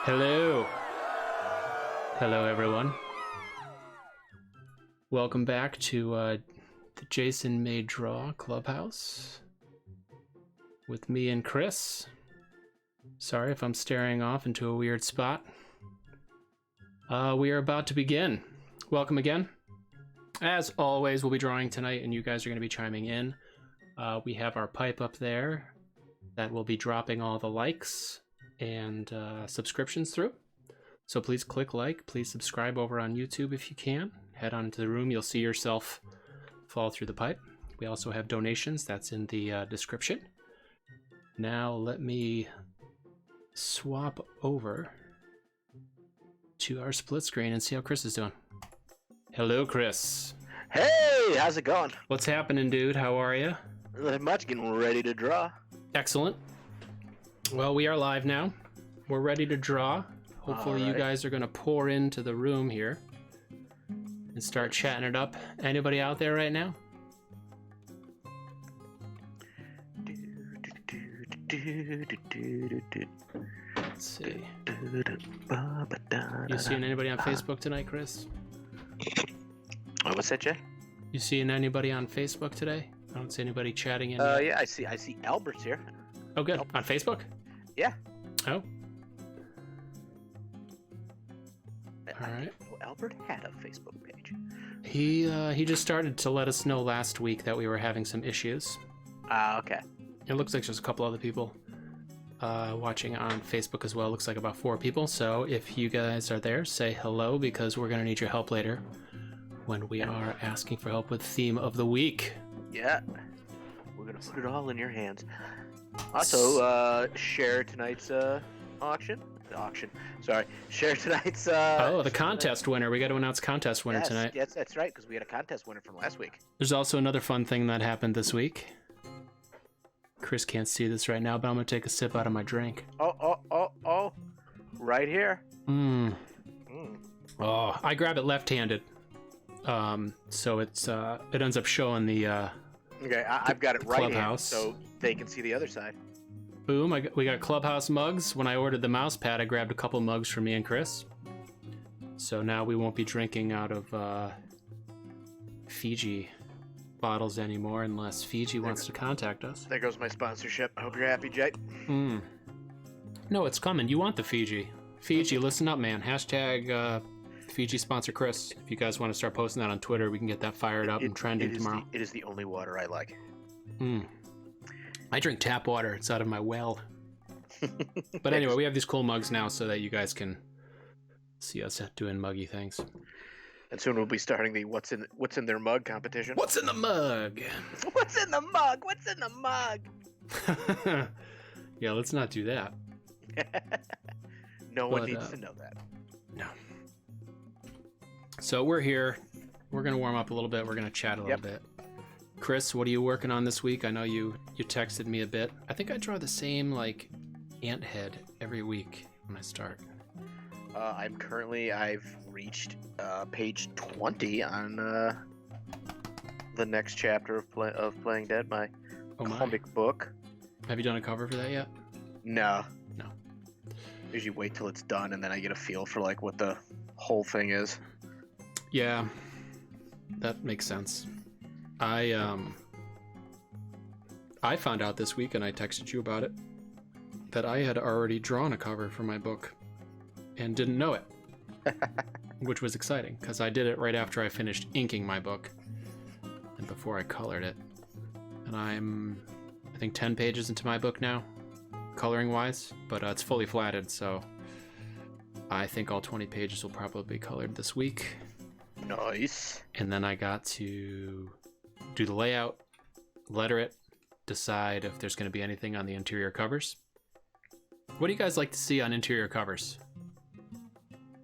Hello. Hello, everyone. Welcome back to the Jason May Draw Clubhouse with me and Chris. Sorry if I'm staring off into a weird spot. We are about to begin. Welcome again. As always, we'll be drawing tonight, and you guys are going to be chiming in. We have our pipe up there that will be dropping all the likes and subscriptions through. So please click like, please subscribe over on YouTube if you can. Head on to the room, you'll see yourself fall through the pipe. We also have donations, that's in the description. Now let me swap over to our split screen and see how Chris is doing. Hello, Chris. Hey, how's it going? What's happening, dude? How are you? Really much, getting ready to draw. Excellent. Well, we are live now. We're ready to draw. Hopefully you guys are going to pour into the room here and start chatting it up. Anybody out there right now? Let's see. You seeing anybody on Facebook tonight, Chris? What's that, Jay? You seeing anybody on Facebook today? I don't see anybody chatting in. Yeah, I see Albert's here. Oh, good. On Facebook? Yeah. Oh. All right. Well, Albert had a Facebook page. He just started to let us know last week that we were having some issues. Okay. It looks like there's a couple other people watching on Facebook as well. Looks like about 4 people. So if you guys are there, say hello, because we're going to need your help later when we are asking for help with Theme of the Week. Yeah. We're going to put it all in your hands. Also, share tonight's auction. Sorry. Share tonight's... the contest winner. We got to announce contest winner tonight. Yes, that's right, because we had a contest winner from last week. There's also another fun thing that happened this week. Chris can't see this right now, but I'm going to take a sip out of my drink. Oh. Right here. Oh, I grab it left-handed. So it's it ends up showing the okay, I've got it right Clubhouse. so they can see the other side. Boom, we got Clubhouse mugs. When I ordered the mouse pad, I grabbed a couple mugs for me and Chris. So now we won't be drinking out of Fiji bottles anymore unless Fiji wants to contact us. There goes my sponsorship. I hope you're happy, Jay. No, it's coming. You want the Fiji. Fiji, listen up, man. Hashtag Fiji sponsor Chris. If you guys want to start posting that on Twitter, we can get that fired up and trending tomorrow. It is the only water I like. I drink tap water. It's out of my well. But anyway, we have these cool mugs now so that you guys can see us doing muggy things. And soon we'll be starting the what's in their mug competition. What's in the mug? What's in the mug? What's in the mug? Yeah, let's not do that. No one needs to know that. No. So we're here. We're going to warm up a little bit. We're going to chat a little bit. Chris, what are you working on this week? I know you texted me a bit. I think I draw the same, like, ant head every week when I start. I've reached page 20 on the next chapter of Playing Dead, my comic book. Have you done a cover for that yet? No. No. Usually wait till it's done and then I get a feel for like what the whole thing is. Yeah, that makes sense. I found out this week, and I texted you about it, that I had already drawn a cover for my book and didn't know it, which was exciting because I did it right after I finished inking my book and before I colored it. And I'm, I think, 10 pages into my book now, coloring-wise, but it's fully flatted, so I think all 20 pages will probably be colored this week. Nice. And then I got to do the layout, letter it, decide if there's going to be anything on the interior covers. What do you guys like to see on interior covers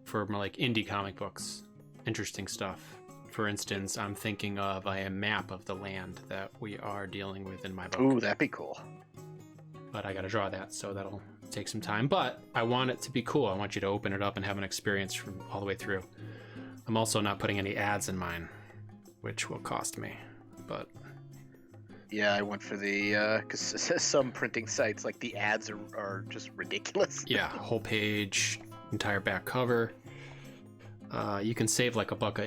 for like indie comic books? Interesting stuff. For instance, I'm thinking of a map of the land that we are dealing with in my book. Ooh, that'd be cool. But I got to draw that, so that'll take some time. But I want it to be cool. I want you to open it up and have an experience from all the way through. I'm also not putting any ads in mine, which will cost me, but... Yeah, I went for the, because some printing sites, like, the ads are just ridiculous. Yeah, whole page, entire back cover. You can save like a buck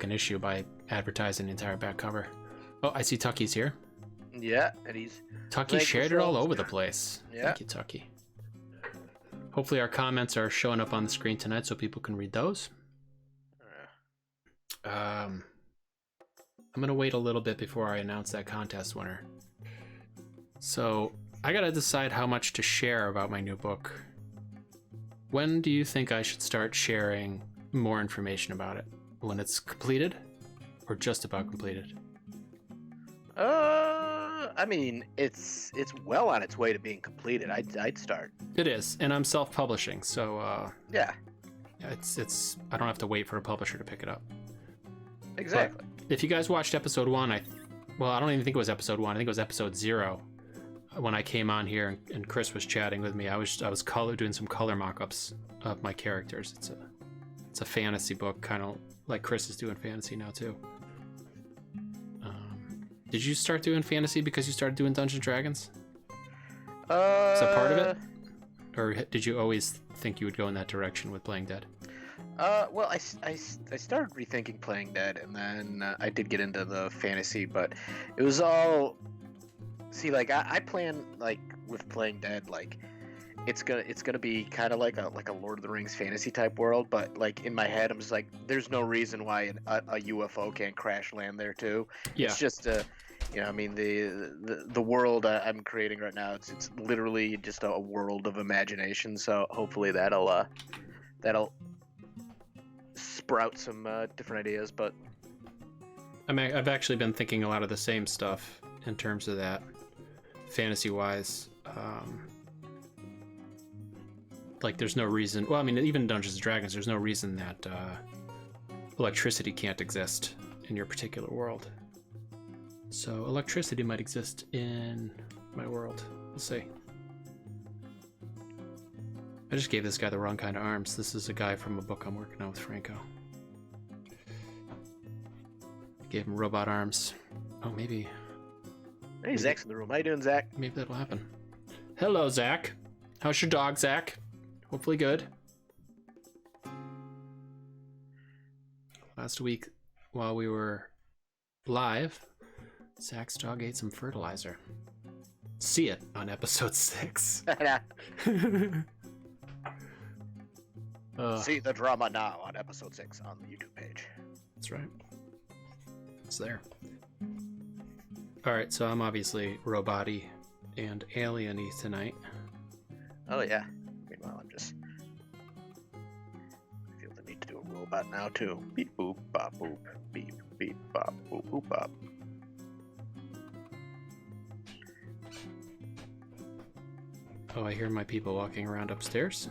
an issue by advertising the entire back cover. Oh, I see Tucky's here. Yeah, and Tucky shared it all over the place. Yeah. Thank you, Tucky. Hopefully our comments are showing up on the screen tonight so people can read those. I'm gonna wait a little bit before I announce that contest winner. So I gotta decide how much to share about my new book. When do you think I should start sharing more information about it? When it's completed, or just about completed? I mean, it's well on its way to being completed. I'd start. It is, and I'm self-publishing, so Yeah, it's I don't have to wait for a publisher to pick it up. exactly. But if you guys watched episode 1, I don't even think it was episode 1. I think it was episode 0. When I came on here and Chris was chatting with me, I was doing some color mock-ups of my characters. It's a fantasy book, kind of like Chris is doing fantasy now too. Did you start doing fantasy because you started doing Dungeons & Dragons? Is that part of it? Or did you always think you would go in that direction with Playing Dead? Well, I started rethinking Playing Dead, and then I did get into the fantasy, but it was all... See, like, I plan, like, with Playing Dead, like, it's gonna be kind of like a Lord of the Rings fantasy type world, but, like, in my head, I'm just like, there's no reason why a UFO can't crash land there, too. Yeah. It's just, I mean, the world I'm creating right now, it's literally just a world of imagination, so hopefully that'll sprout some different ideas, but... I've actually been thinking a lot of the same stuff in terms of that, fantasy-wise. Like, there's no reason... Well, I mean, even Dungeons & Dragons, there's no reason that electricity can't exist in your particular world. So electricity might exist in my world. We'll see. I just gave this guy the wrong kind of arms. This is a guy from a book I'm working on with Franco. Gave him robot arms. Oh, maybe... Hey, Zach's in the room. How you doing, Zach? Maybe that'll happen. Hello, Zach. How's your dog, Zach? Hopefully good. Last week, while we were live, Zach's dog ate some fertilizer. See it on episode 6. See the drama now on episode 6 on the YouTube page. That's right. It's there. Alright, so I'm obviously robot-y and alien-y tonight. Oh, yeah. Meanwhile, I feel the need to do a robot now, too. Beep, boop, bop, boop. Beep, beep, bop, boop, boop, bop. Oh, I hear my people walking around upstairs.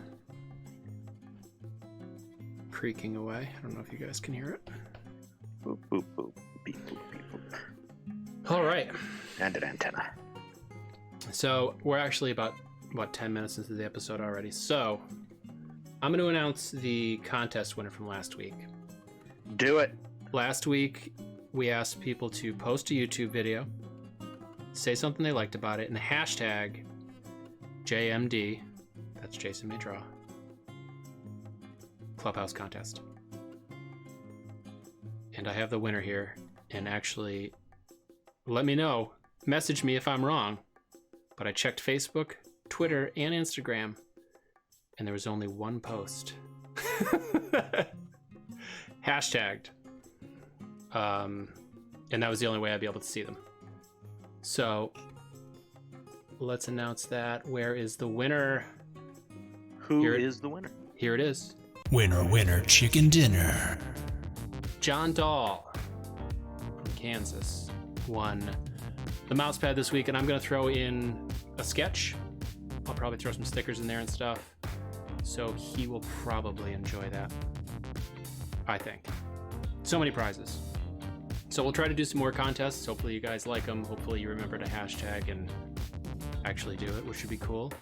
Creaking away. I don't know if you guys can hear it. Boop, boop, boop. Beep, boop, beep, boop. All right. And an antenna. So we're actually about, 10 minutes into the episode already. So I'm going to announce the contest winner from last week. Do it. Last week, we asked people to post a YouTube video, say something they liked about it, and the hashtag JMD, that's Jason May Draw, Clubhouse contest. And I have the winner here, and actually, let me know, message me if I'm wrong, but I checked Facebook, Twitter, and Instagram, and there was only one post. Hashtagged. And that was the only way I'd be able to see them. So, let's announce that. Where is the winner? Who is the winner? Here it is. Winner, winner, chicken dinner. John Dahl from Kansas won the mouse pad this week, and I'm going to throw in a sketch. I'll probably throw some stickers in there and stuff. So he will probably enjoy that, I think. So many prizes. So we'll try to do some more contests. Hopefully you guys like them. Hopefully you remember to hashtag and actually do it, which should be cool.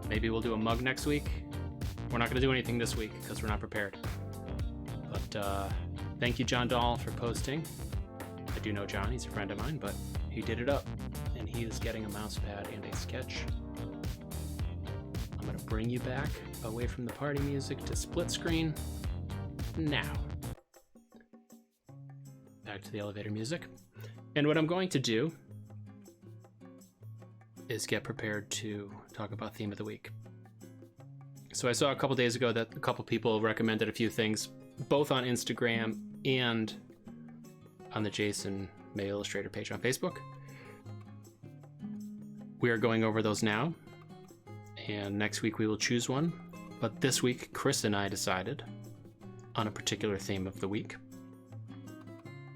Maybe we'll do a mug next week. We're not going to do anything this week because we're not prepared. But thank you, John Dahl, for posting. I do know John. He's a friend of mine, but he did it up. And he is getting a mouse pad and a sketch. I'm going to bring you back away from the party music to split screen now. Back to the elevator music. And what I'm going to do is get prepared to talk about theme of the week. So I saw a couple days ago that a couple people recommended a few things, both on Instagram and on the Jason May Illustrator page on Facebook. We are going over those now, and next week we will choose one. But this week, Chris and I decided on a particular theme of the week.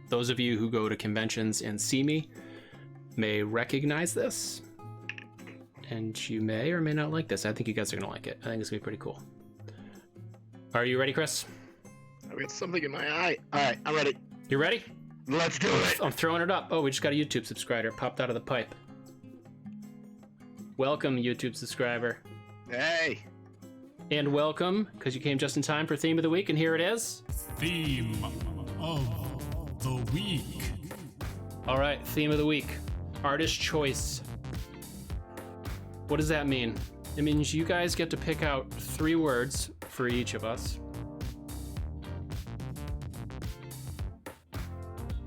Those of you who go to conventions and see me may recognize this, and you may or may not like this. I think you guys are gonna like it. I think it's gonna be pretty cool. Are you ready, Chris? I've got something in my eye. All right, I'm ready. You ready? Let's do it. I'm throwing it up. Oh, we just got a YouTube subscriber. It popped out of the pipe. Welcome, YouTube subscriber. Hey. And welcome, because you came just in time for Theme of the Week, and here it is. Theme of the week. All right, Theme of the Week. Artist choice. What does that mean? It means you guys get to pick out 3 words for each of us.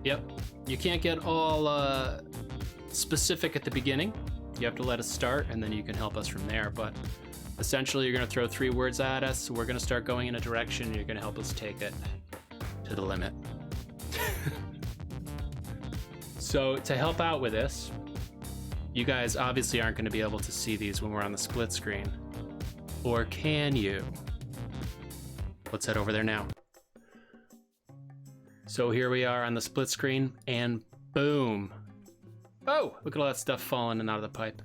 Yep. You can't get all specific at the beginning. You have to let us start, and then you can help us from there. But essentially, you're going to throw 3 words at us. We're going to start going in a direction, and you're going to help us take it to the limit. So to help out with this, you guys obviously aren't going to be able to see these when we're on the split screen. Or can you? Let's head over there now. So here we are on the split screen, and boom. Oh, look at all that stuff falling in and out of the pipe.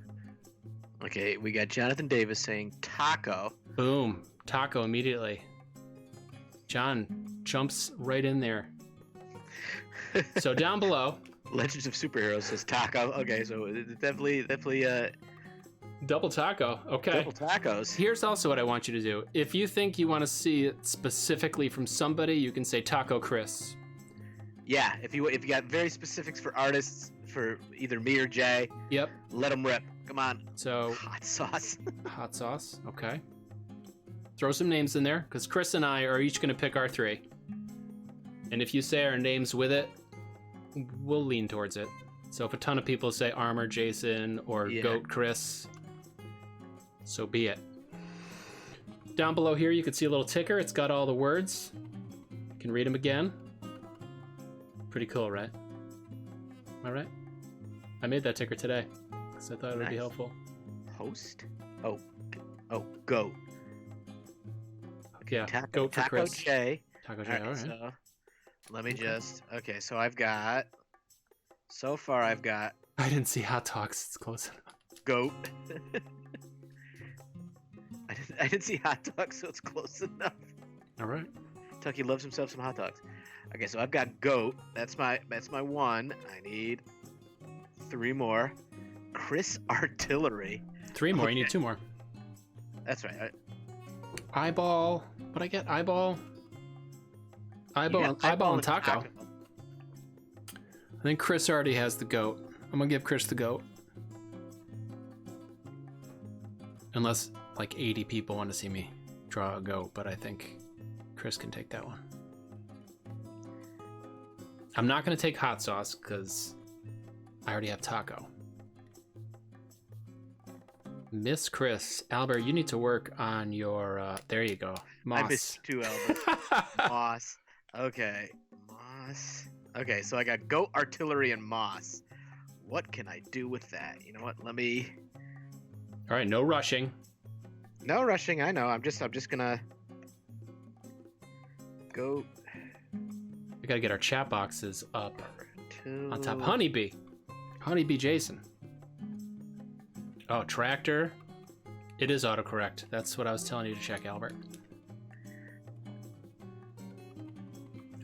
Okay, we got Jonathan Davis saying taco. Boom. Taco immediately. John jumps right in there. So down below. Legends of Superheroes says taco. Okay, so definitely Double taco. Okay. double tacos. Here's also what I want you to do. If you think you want to see it specifically from somebody, you can say Taco Chris. Yeah, if you got very specifics for artists, for either me or Jay, Yep. let them rip. Come on. So Hot sauce. hot sauce. Okay. Throw some names in there, because Chris and I are each going to pick our 3. And if you say our names with it, we'll lean towards it. So if a ton of people say Armor Jason or Goat Chris, so be it. Down below here, you can see a little ticker. It's got all the words. You can read them again. Pretty cool, right? All right. I made that ticker today, because I thought it would be helpful. Host? Oh, goat. Yeah, Goat for Taco Chris. J. Taco J, all right. So let me just. Okay, so I've got. So far, I've got I didn't see hot dogs. It's close enough. goat. I didn't see hot dogs, so it's close enough. All right. Tucky loves himself some hot dogs. Okay, so I've got goat. That's my 1. I need 3 more. Chris Artillery. 3 more. Okay. You need 2 more. That's right. Eyeball. What I get? Eyeball. Eyeball and taco. I think Chris already has the goat. I'm gonna give Chris the goat. Unless like 80 people want to see me draw a goat, but I think Chris can take that one. I'm not gonna take hot sauce because I already have taco. Miss Chris, Albert, you need to work on your, there you go. Moss. I missed 2, Albert. Moss. Okay. Moss. Okay, so I got goat, artillery, and moss. What can I do with that? You know what? Let me. All right, no rushing. No rushing. I know. I'm just gonna go. We gotta get our chat boxes up to... on top. Honeybee Jason. Oh, tractor. It is autocorrect. That's what I was telling you to check, Albert.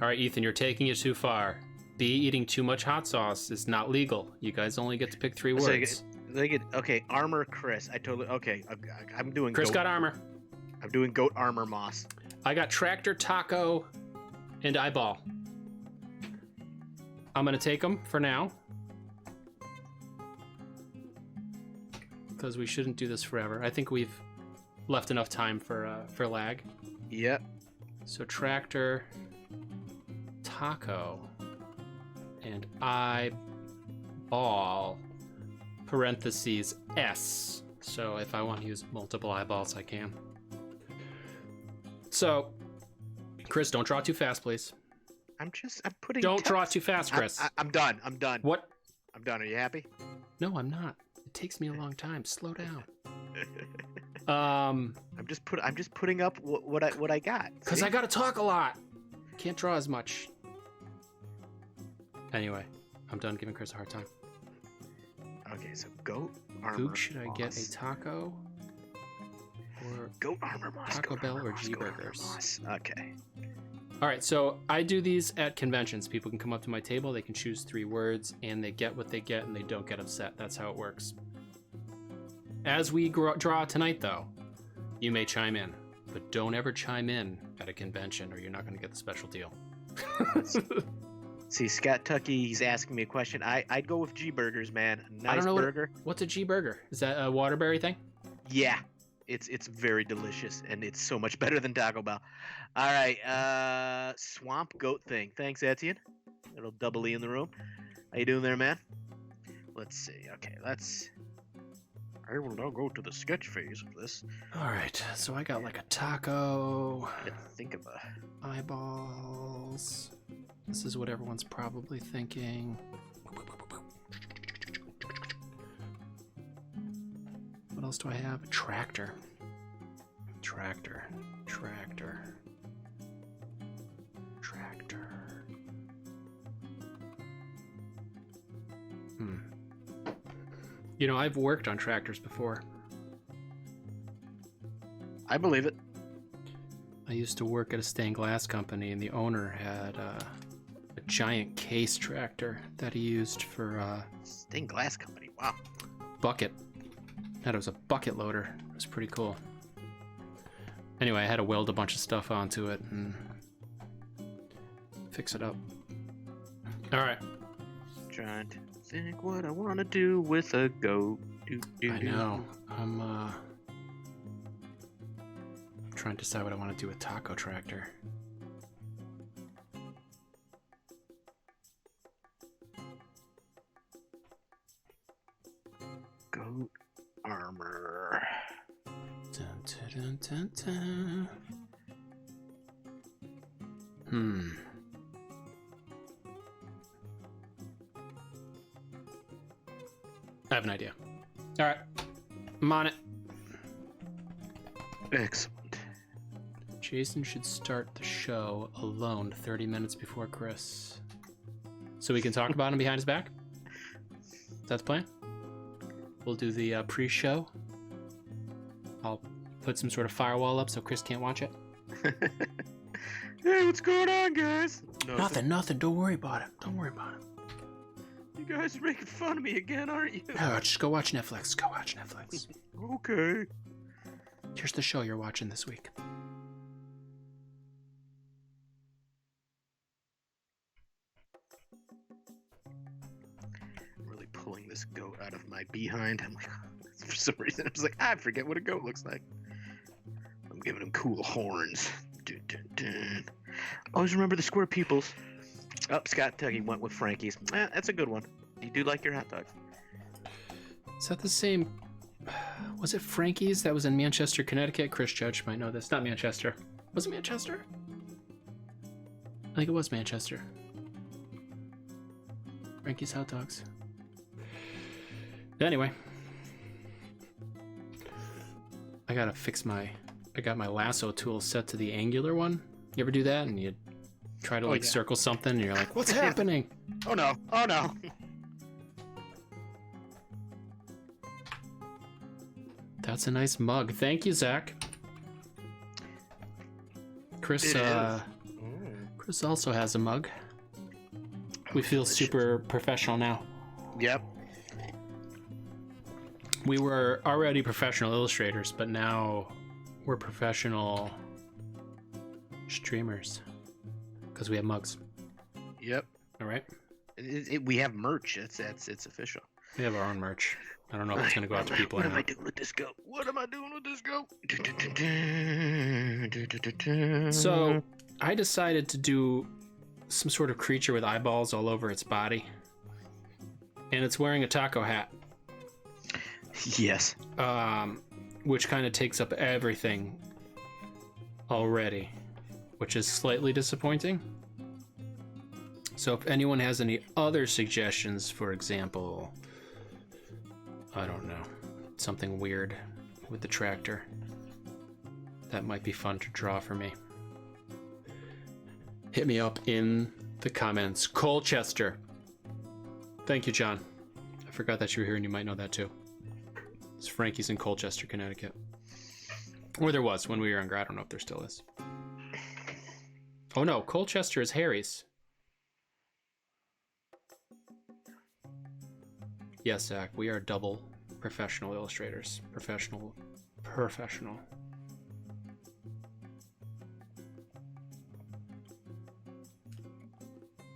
All right, Ethan, you're taking it too far. B, eating too much hot sauce is not legal. You guys only get to pick 3 words. Okay, armor Chris. Okay, I'm doing Chris goat. got armor. I'm doing goat armor moss. I got tractor, taco, and eyeball. I'm gonna take them for now, because we shouldn't do this forever. I think we've left enough time for lag. Yep. So tractor, taco, and eyeball, parentheses, S. So if I want to use multiple eyeballs, I can. So, Chris, don't draw too fast, please. I'm putting. Don't draw too fast, Chris. I'm done. I'm done. What? I'm done. Are you happy? No, I'm not. It takes me a long time. Slow down. I'm just putting up what I got. Because I gotta talk a lot. Can't draw as much. Anyway, I'm done giving Chris a hard time. Okay, so goat armor. Goog, should I get moss. a taco? Or Goat armor moss. Taco goat Bell armor or moss, G goat armor Burgers? moss. Okay. All right, so I do these at conventions. People can come up to my table, they can choose 3 words, and they get what they get, and they don't get upset. That's how it works. As we draw tonight, though, you may chime in, but don't ever chime in at a convention, or you're not going to get the special deal. See, Scott Tucky, he's asking me a question. I'd go with G Burgers, man. Nice I don't know burger. What's a G Burger? Is that a Waterbury thing? Yeah, it's very delicious, and it's so much better than Taco Bell. All right, swamp goat thing. Thanks, Etienne. Little double E in the room. How you doing there, man? Let's see. Okay, I will now go to the sketch phase of this. All right, so I got like a taco, I gotta think of a. eyeballs. This is what everyone's probably thinking. What else do I have? A tractor. Tractor. You know, I've worked on tractors before. I believe it. I used to work at a stained glass company, and the owner had a giant case tractor that he used for Stained glass company. Wow. bucket. It was a bucket loader. It was pretty cool. Anyway, I had to weld a bunch of stuff onto it and fix it up. All right. Trying to think what I want to do with a goat. I know. I'm trying to decide what I want to do with taco tractor. Goat armor. Dun, dun, dun, dun, dun. I have an idea. All right, I'm on it. Excellent. Jason should start the show alone 30 minutes before Chris, so we can talk about him behind his back. Is that the plan? We'll do the pre-show. I'll put some sort of firewall up so Chris can't watch it. Hey, what's going on, guys? Nothing. Don't worry about it. You guys are making fun of me again, aren't you? Oh, just go watch Netflix. Okay. Here's the show you're watching this week. I'm really pulling this goat out of my behind. I'm like, for some reason, I was like, I forget what a goat looks like. I'm giving him cool horns. Dun, dun, dun. Always remember the square pupils. Oh, Scott Tuggy went with Frankie's. That's a good one. You do like your hot dogs. Is that the same? Was it Frankie's that was in Manchester, Connecticut? Chris Judge might know this. Not Manchester. Was it Manchester? I think it was Manchester. Frankie's hot dogs. Anyway. I gotta fix I got my lasso tool set to the angular one. You ever do that? And you try to circle something and you're like, what's happening? Oh no. That's a nice mug. Thank you, Zach. Chris Chris also has a mug. We feel super professional now. Yep. We were already professional illustrators, but now we're professional streamers because we have mugs. Yep. All right. We have merch. It's official. We have our own merch. I don't know if it's going to go out to people. What am I doing with this goat? Let's go. So I decided to do some sort of creature with eyeballs all over its body, and it's wearing a taco hat. Yes. Which kind of takes up everything already, which is slightly disappointing. So if anyone has any other suggestions, for example, I don't know, something weird with the tractor, that might be fun to draw for me, hit me up in the comments. Colchester. Thank you, John. I forgot that you were here and you might know that too. It's Frankie's in Colchester, Connecticut. Or there was when we were younger. I don't know if there still is. Oh no, Colchester is Harry's. Yes, Zach, we are double professional illustrators. Professional.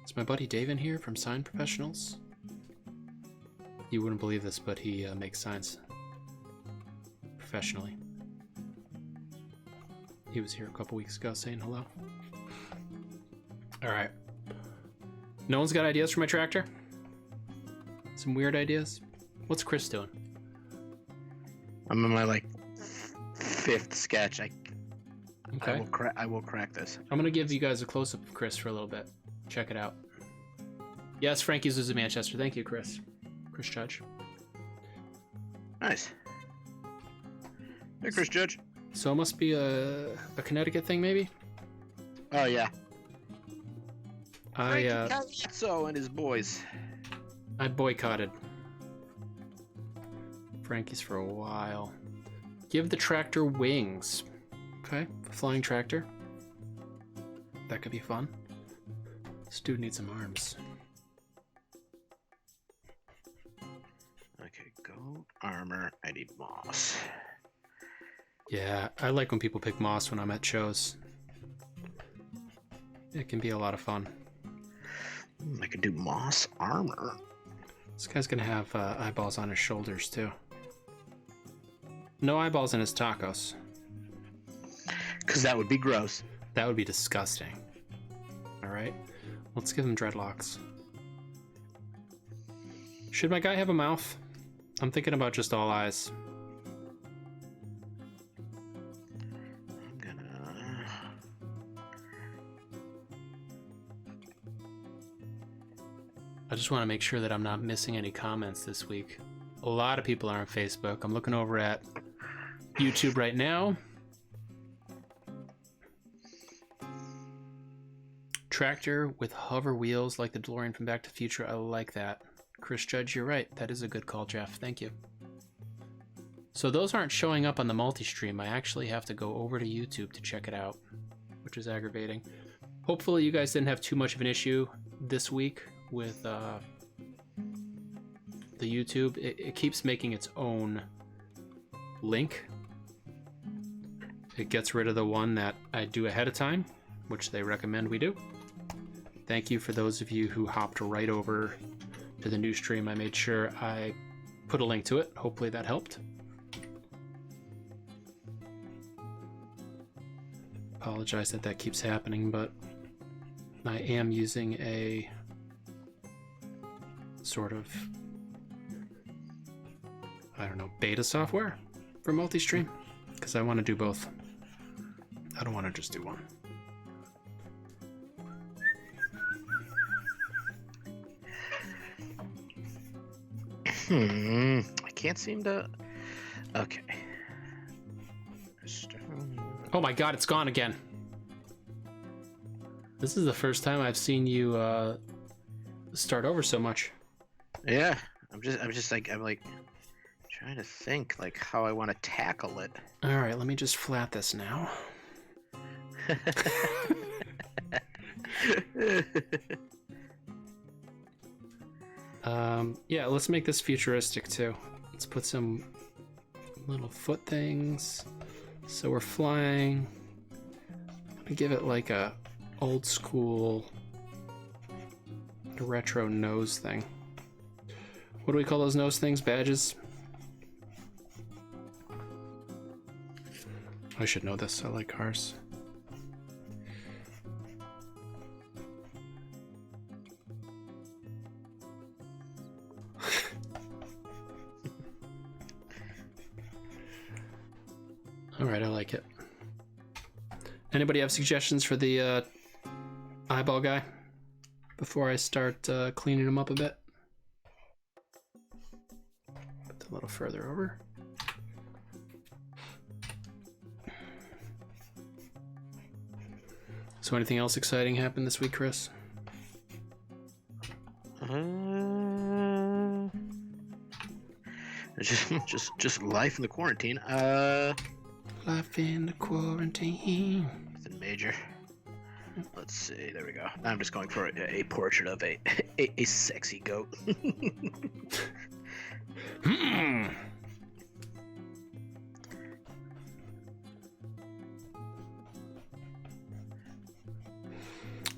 Is my buddy Dave in here from Sign Professionals? You wouldn't believe this, but he makes signs professionally. He was here a couple weeks ago saying hello. All right. No one's got ideas for my tractor? Some weird ideas? What's Chris doing? I'm in my fifth sketch. Okay. I will crack this. I'm gonna give you guys a close-up of Chris for a little bit. Check it out. Yes, Frankie's is in Manchester. Thank you, Chris. Chris Judge. Nice. Hey, Chris Judge. So it must be a Connecticut thing, maybe? Oh yeah. I Cazzo and his boys. I boycotted Frankie's for a while. Give the tractor wings. Okay, flying tractor. That could be fun. This dude needs some arms. Okay, goat armor. I need moss. Yeah, I like when people pick moss when I'm at shows. It can be a lot of fun. I could do moss armor. This guy's gonna have eyeballs on his shoulders too. No eyeballs in his tacos. Because that would be gross. That would be disgusting. Alright, let's give him dreadlocks. Should my guy have a mouth? I'm thinking about just all eyes. I'm gonna... I just want to make sure that I'm not missing any comments this week. A lot of people are on Facebook. I'm looking over at YouTube right now. Tractor with hover wheels like the DeLorean from Back to the Future. I like that. Chris Judge, you're right. That is a good call, Jeff. Thank you. So those aren't showing up on the multi-stream. I actually have to go over to YouTube to check it out, which is aggravating. Hopefully you guys didn't have too much of an issue this week with the YouTube. It keeps making its own link. It gets rid of the one that I do ahead of time, which they recommend we do. Thank you for those of you who hopped right over to the new stream. I made sure I put a link to it. Hopefully that helped. Apologize that that keeps happening, but I am using a sort of, I don't know, beta software for multi-stream because I want to do both. I don't want to just do one. I can't seem to... Okay. Oh my god, it's gone again. This is the first time I've seen you start over so much. Yeah, I'm like trying to think how I want to tackle it. All right, let me just flat this now. Yeah, let's make this futuristic too. Let's put some little foot things. So we're flying. I'm gonna give it like a old school retro nose thing. What do we call those nose things? Badges? I should know this. I like cars. All right, I like it. Anybody have suggestions for the eyeball guy before I start cleaning him up a bit? Put it a little further over. So anything else exciting happened this week, Chris? Just life in the quarantine. Life in the quarantine. Nothing major. Let's see. There we go. I'm just going for a portrait of a sexy goat.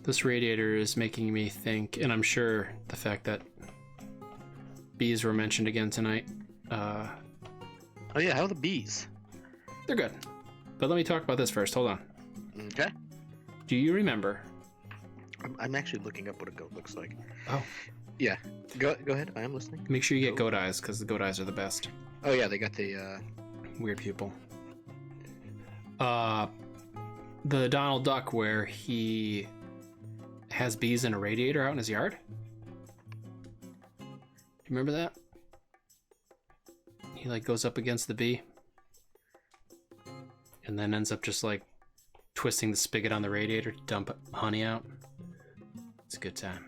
This radiator is making me think, and I'm sure the fact that bees were mentioned again tonight. Oh yeah, how are the bees? They're good. But let me talk about this first. Hold on. Okay. Do you remember? I'm actually looking up what a goat looks like. Oh. Yeah. Go ahead. I am listening. Make sure you get goat eyes, because the goat eyes are the best. Oh yeah, they got the weird pupil. The Donald Duck where he has bees in a radiator out in his yard. Do you remember that? He like goes up against the bee and then ends up just like twisting the spigot on the radiator to dump honey out. It's a good time.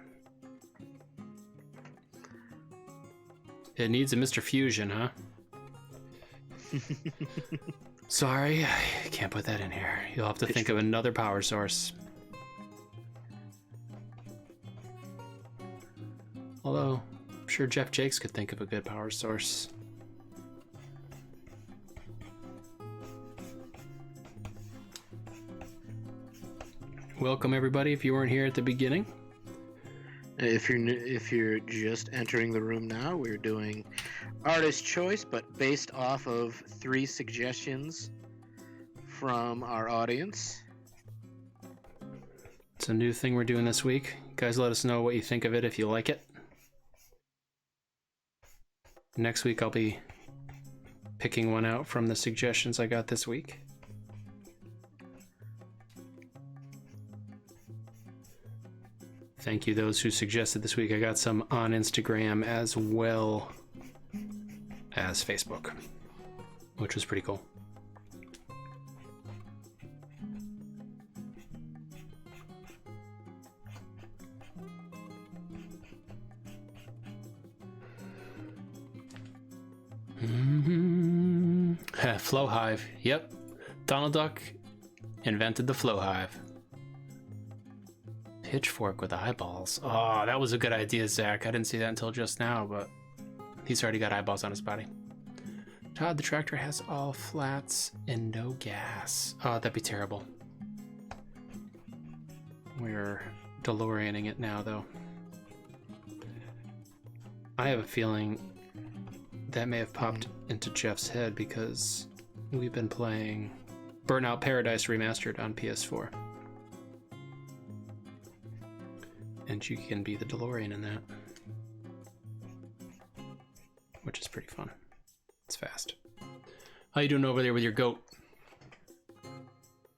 It needs a Mr. Fusion, huh? Sorry, I can't put that in here. You'll have to think of another power source. Although, I'm sure Jeff Jakes could think of a good power source. Welcome everybody if you weren't here at the beginning. If you're just entering the room now, we're doing artist choice, but based off of 3 suggestions from our audience. It's a new thing we're doing this week. Guys, let us know what you think of it if you like it. Next week I'll be picking one out from the suggestions I got this week. Thank you those who suggested this week. I got some on Instagram as well as Facebook, which was pretty cool. Flow Hive. Yep. Donald Duck invented the Flow Hive. Pitchfork with eyeballs. Oh, that was a good idea, Zach. I didn't see that until just now, but he's already got eyeballs on his body. Todd, the tractor has all flats and no gas. Oh, that'd be terrible. We're DeLoreaning it now, though. I have a feeling that may have popped into Jeff's head because we've been playing Burnout Paradise Remastered on PS4. And you can be the DeLorean in that. Which is pretty fun. It's fast. How you doing over there with your goat?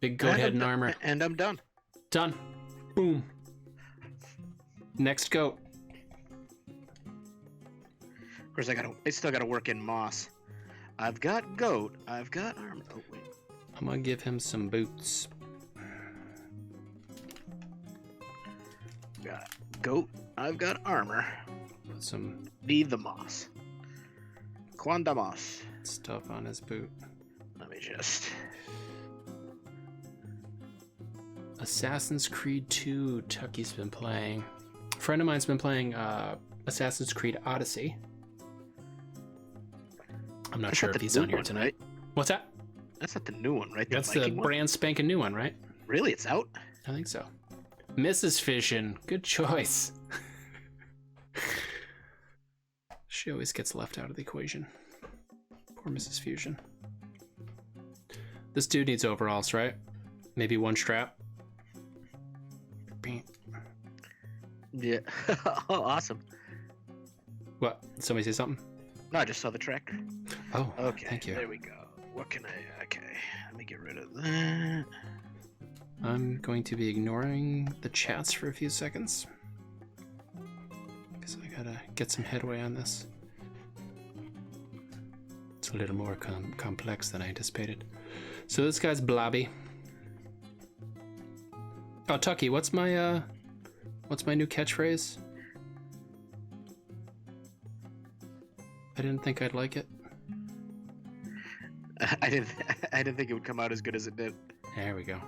Big goat head and armor. And I'm done. Done. Boom. Next goat. Of course, I still gotta work in moss. I've got goat. I've got armor. Oh wait. I'm gonna give him some boots. Got goat. I've got armor. Put some Need the moss. Quanda moss. stuff on his boot. Let me just. Assassin's Creed 2, Tucky's been playing. A friend of mine's been playing Assassin's Creed Odyssey. I'm not sure if he's on here tonight. Right? What's that? That's not the new one, right? That's the brand spanking new one, right? Really? It's out? I think so. Mrs. Fission, good choice. She always gets left out of the equation. Poor Mrs. Fusion. This dude needs overalls, right? Maybe one strap. Yeah. Oh, awesome. What? Somebody say something? No, I just saw the tractor. Oh, Okay, thank you. there we go. What can I... Okay, let me get rid of that. I'm going to be ignoring the chats for a few seconds. Because I gotta get some headway on this. It's a little more complex than I anticipated. So this guy's Blobby. Oh, Tucky, what's my new catchphrase? I didn't think I'd like it. I didn't think it would come out as good as it did. There we go.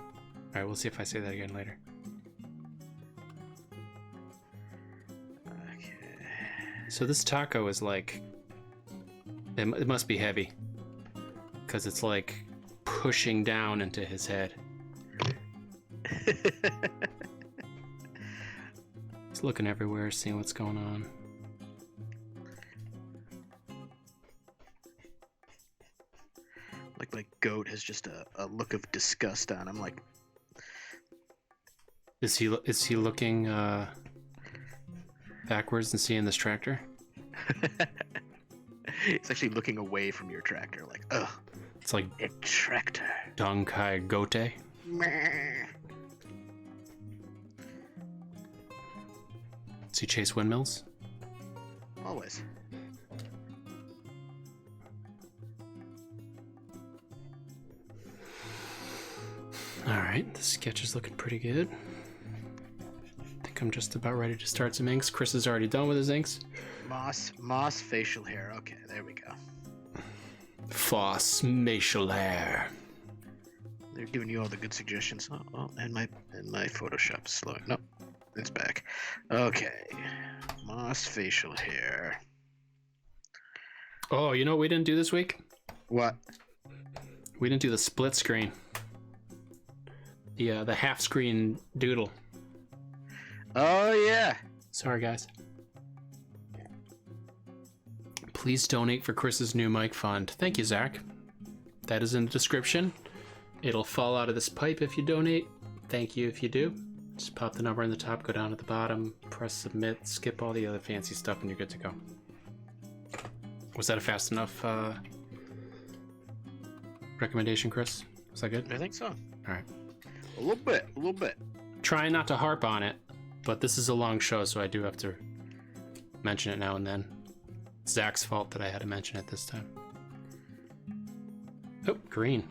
Alright, we'll see if I say that again later. Okay. So this taco is like... It must be heavy. Because it's like pushing down into his head. He's looking everywhere, seeing what's going on. Like my goat has just a look of disgust on him. Like, Is he looking backwards and seeing this tractor? he's actually looking away from your tractor. Like, ugh, It's like a tractor. Donkai Gote. Meh. Does he chase windmills? Always. Alright, the sketch is looking pretty good. I think I'm just about ready to start some inks. Chris is already done with his inks. Moss facial hair. Okay, there we go. Foss facial hair. They're giving you all the good suggestions. Oh, and my Photoshop is slowing. Nope, it's back. Okay, Moss facial hair. Oh, you know what we didn't do this week? What? We didn't do the split screen. The half screen doodle. Oh yeah. Sorry, guys. Please donate for Chris's new mic fund. Thank you, Zach. That is in the description. It'll fall out of this pipe if you donate. Thank you if you do. Just pop the number in the top, go down at the bottom, press submit, skip all the other fancy stuff, and you're good to go. Was that a fast enough recommendation, Chris? Was that good? I think so. All right. A little bit. Trying not to harp on it, but this is a long show, so I do have to mention it now and then. It's Zach's fault that I had to mention it this time. Oh, green.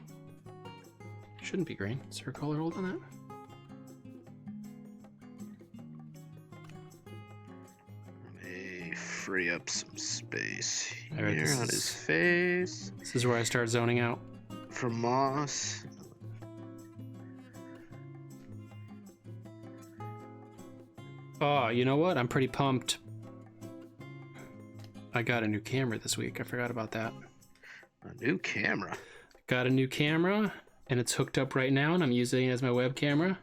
Shouldn't be green. Is there a color hold on that? May free up some space All right, here on his face. This is where I start zoning out. For Moss. Oh, you know what? I'm pretty pumped. I got a new camera this week. I forgot about that. A new camera. Got a new camera, and it's hooked up right now, and I'm using it as my web camera.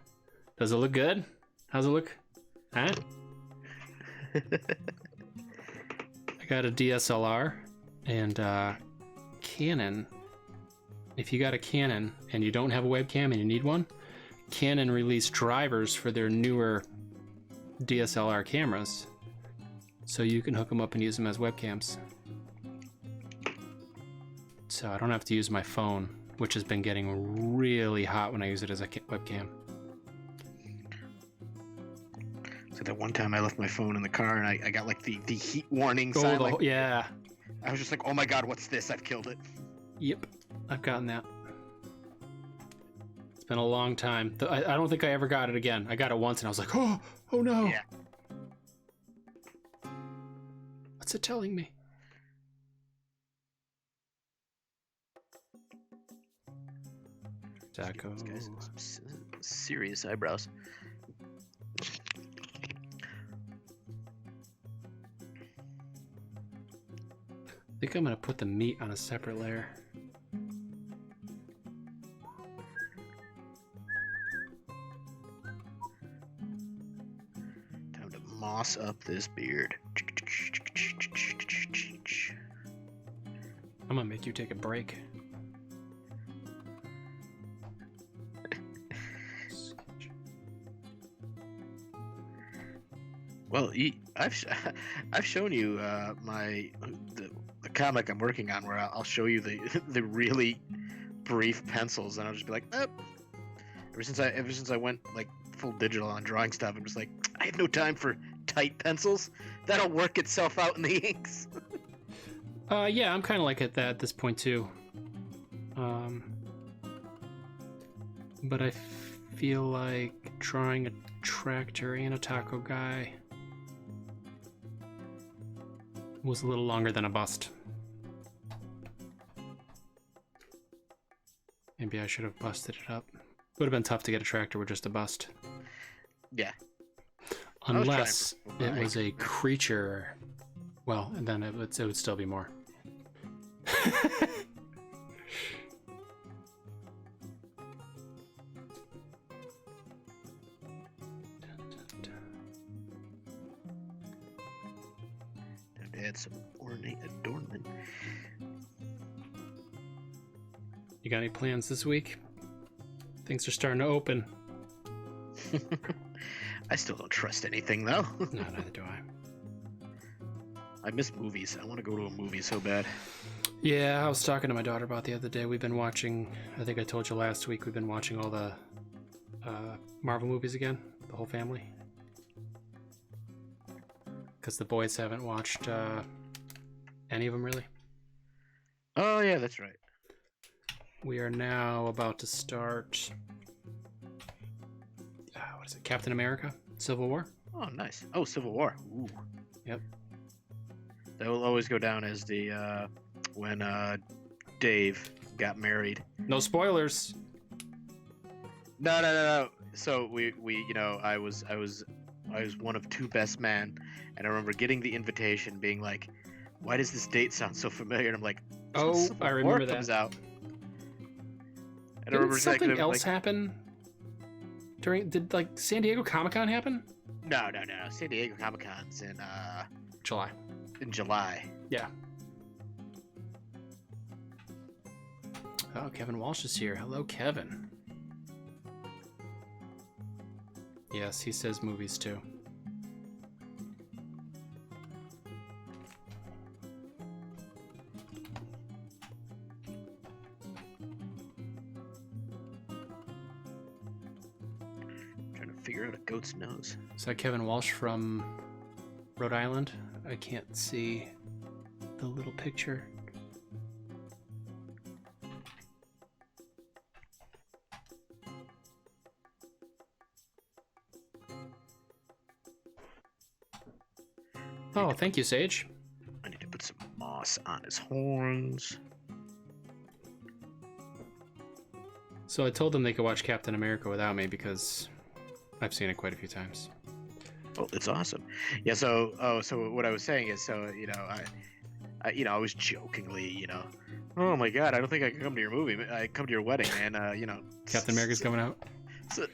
Does it look good? How's it look? Huh? I got a DSLR and Canon. If you got a Canon and you don't have a webcam and you need one, Canon released drivers for their newer DSLR cameras, so you can hook them up and use them as webcams. So I don't have to use my phone, which has been getting really hot when I use it as a webcam. So that one time I left my phone in the car and I got like the heat warning sign. Like, yeah. I was just like, oh my god, what's this? I've killed it. Yep, I've gotten that. It's been a long time. I don't think I ever got it again. I got it once and I was like, oh no. Yeah. What's it telling me? Taco. This guy's got some serious eyebrows. I think I'm gonna put the meat on a separate layer. Time to moss up this beard. I'm gonna make you take a break. Well, I've shown you the comic I'm working on, where I'll show you the the really brief pencils, and I'll just be like, oh. Ever since I went like full digital on drawing stuff, I'm just like, I have no time for tight pencils. That'll work itself out in the inks. Yeah, I'm kind of like at that at this point too. But I feel like drawing a tractor and a taco guy was a little longer than a bust. Maybe I should have busted it up. Would have been tough to get a tractor with just a bust. Yeah. Unless it was a creature. Well, and then it would still be more. Add some ornate adornment. You got any plans this week? Things are starting to open. I still don't trust anything, though. No, neither do I. I miss movies. I want to go to a movie so bad. Yeah, I was talking to my daughter about the other day. We've been watching, I think I told you last week, we've been watching all the Marvel movies again, the whole family. Because the boys haven't watched any of them, really. Oh, yeah, that's right. We are now about to start, what is it, Captain America, Civil War? Oh, nice. Oh, Civil War. Ooh. Yep. That will always go down as the, when Dave got married. No spoilers. No. So we I was one of two best men, and I remember getting the invitation, being like, "Why does this date sound so familiar?" And I'm like, "Oh, Civil I remember War that." Comes out. And Didn't something else happen during? Did like San Diego Comic-Con happen? No. San Diego Comic-Con's in July. In July. Yeah. Oh, Kevin Walsh is here. Hello, Kevin. Yes, he says movies too. Trying to figure out a goat's nose. Is that Kevin Walsh from Rhode Island? I can't see the little picture. Oh, thank you, Sage. I need to put some moss on his horns. So I told them they could watch Captain America without me because I've seen it quite a few times. Oh, it's awesome. Yeah. So what I was saying is, I was jokingly, oh my God, I don't think I can come to your movie. I come to your wedding, and Captain America's coming out.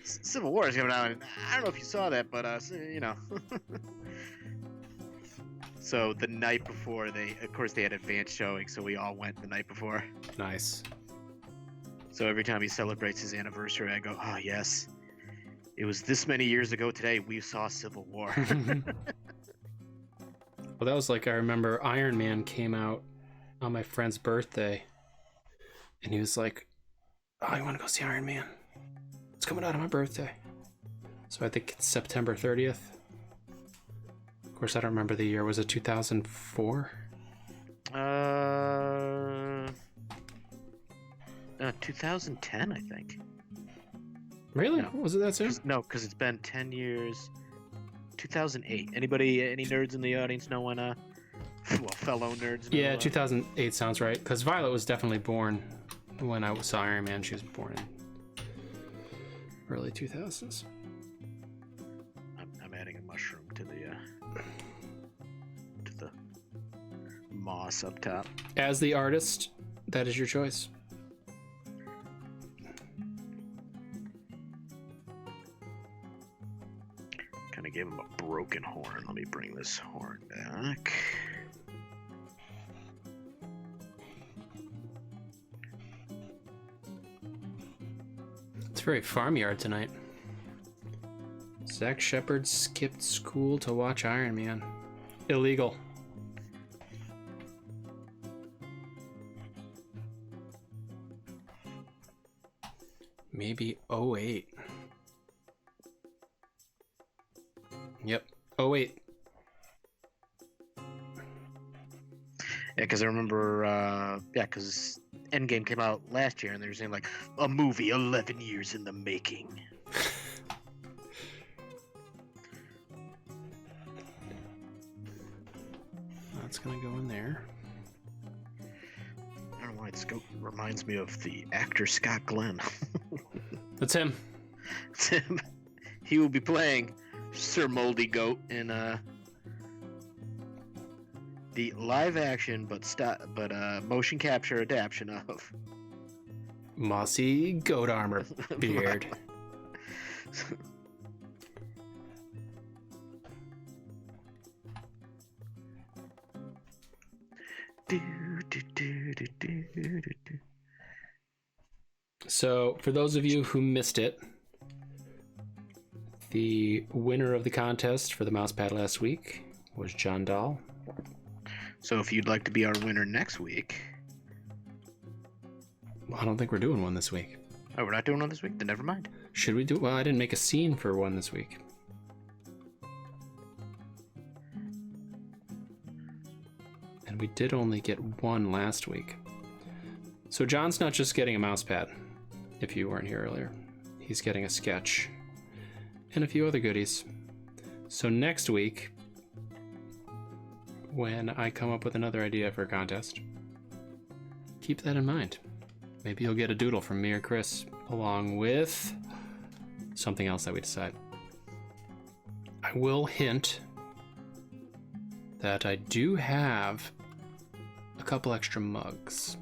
Civil War is coming out, and I don't know if you saw that, but So the night before, they had advanced showing, so we all went the night before. Nice. So every time he celebrates his anniversary, I go, oh yes, it was this many years ago today we saw Civil War. Well, that was like, I remember Iron Man came out on my friend's birthday, and he was like, oh, you want to go see Iron Man? It's coming out on my birthday. So I think it's September 30th. Of course, I don't remember the year. Was it 2004? 2010, I think. Really? No. Was it that soon? No, because it's been 10 years. 2008. Any nerds in the audience know when? Fellow nerds. Yeah, 2008 sounds right. Because Violet was definitely born when I saw Iron Man. She was born in early 2000s. I'm adding a mushroom to the moss up top. As the artist, that is your choice. Kind of gave him a broken horn. Let me bring this horn back. It's very farmyard tonight. Zach Shepard skipped school to watch Iron Man. Illegal. Maybe 08. Yep, 08. Yeah, because I remember, because Endgame came out last year, and they were saying, like, a movie 11 years in the making. That's gonna go in there. I don't know why it reminds me of the actor Scott Glenn. That's him. It's him. He will be playing Sir Moldy Goat in the live action but motion capture adaptation of Mossy goat armor beard. So, for those of you who missed it, the winner of the contest for the mousepad last week was John Dahl. So if you'd like to be our winner next week... Well, I don't think we're doing one this week. Oh, we're not doing one this week? Then never mind. Should we do... Well, I didn't make a scene for one this week. And we did only get one last week. So John's not just getting a mousepad, if you weren't here earlier. He's getting a sketch and a few other goodies. So next week, when I come up with another idea for a contest, keep that in mind. Maybe you'll get a doodle from me or Chris, along with something else that we decide. I will hint that I do have a couple extra mugs.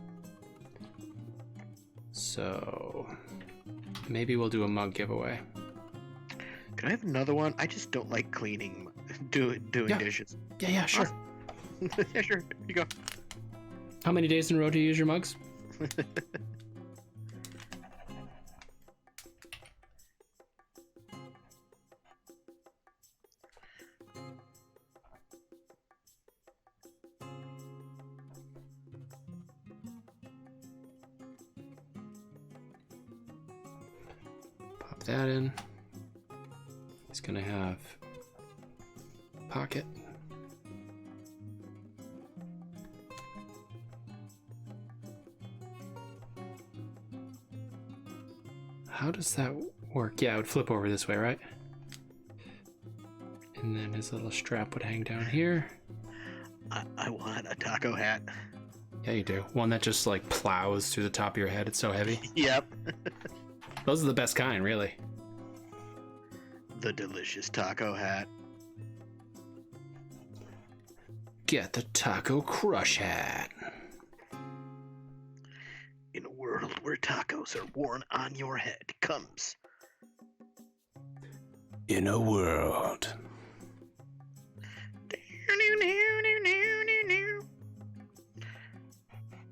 So maybe we'll do a mug giveaway. Can I have another one? I just don't like cleaning, doing dishes. Yeah, sure. Yeah, sure. Here you go. How many days in a row do you use your mugs? Pop that in. He's gonna have pocket. How does that work? Yeah, it would flip over this way, right? And then his little strap would hang down here. I want a taco hat. Yeah, you do. One that just like plows through the top of your head. It's so heavy. Yep. Those are the best kind, really. The delicious taco hat. Get the Taco Crush hat. In a world where tacos are worn on your head comes. In a world.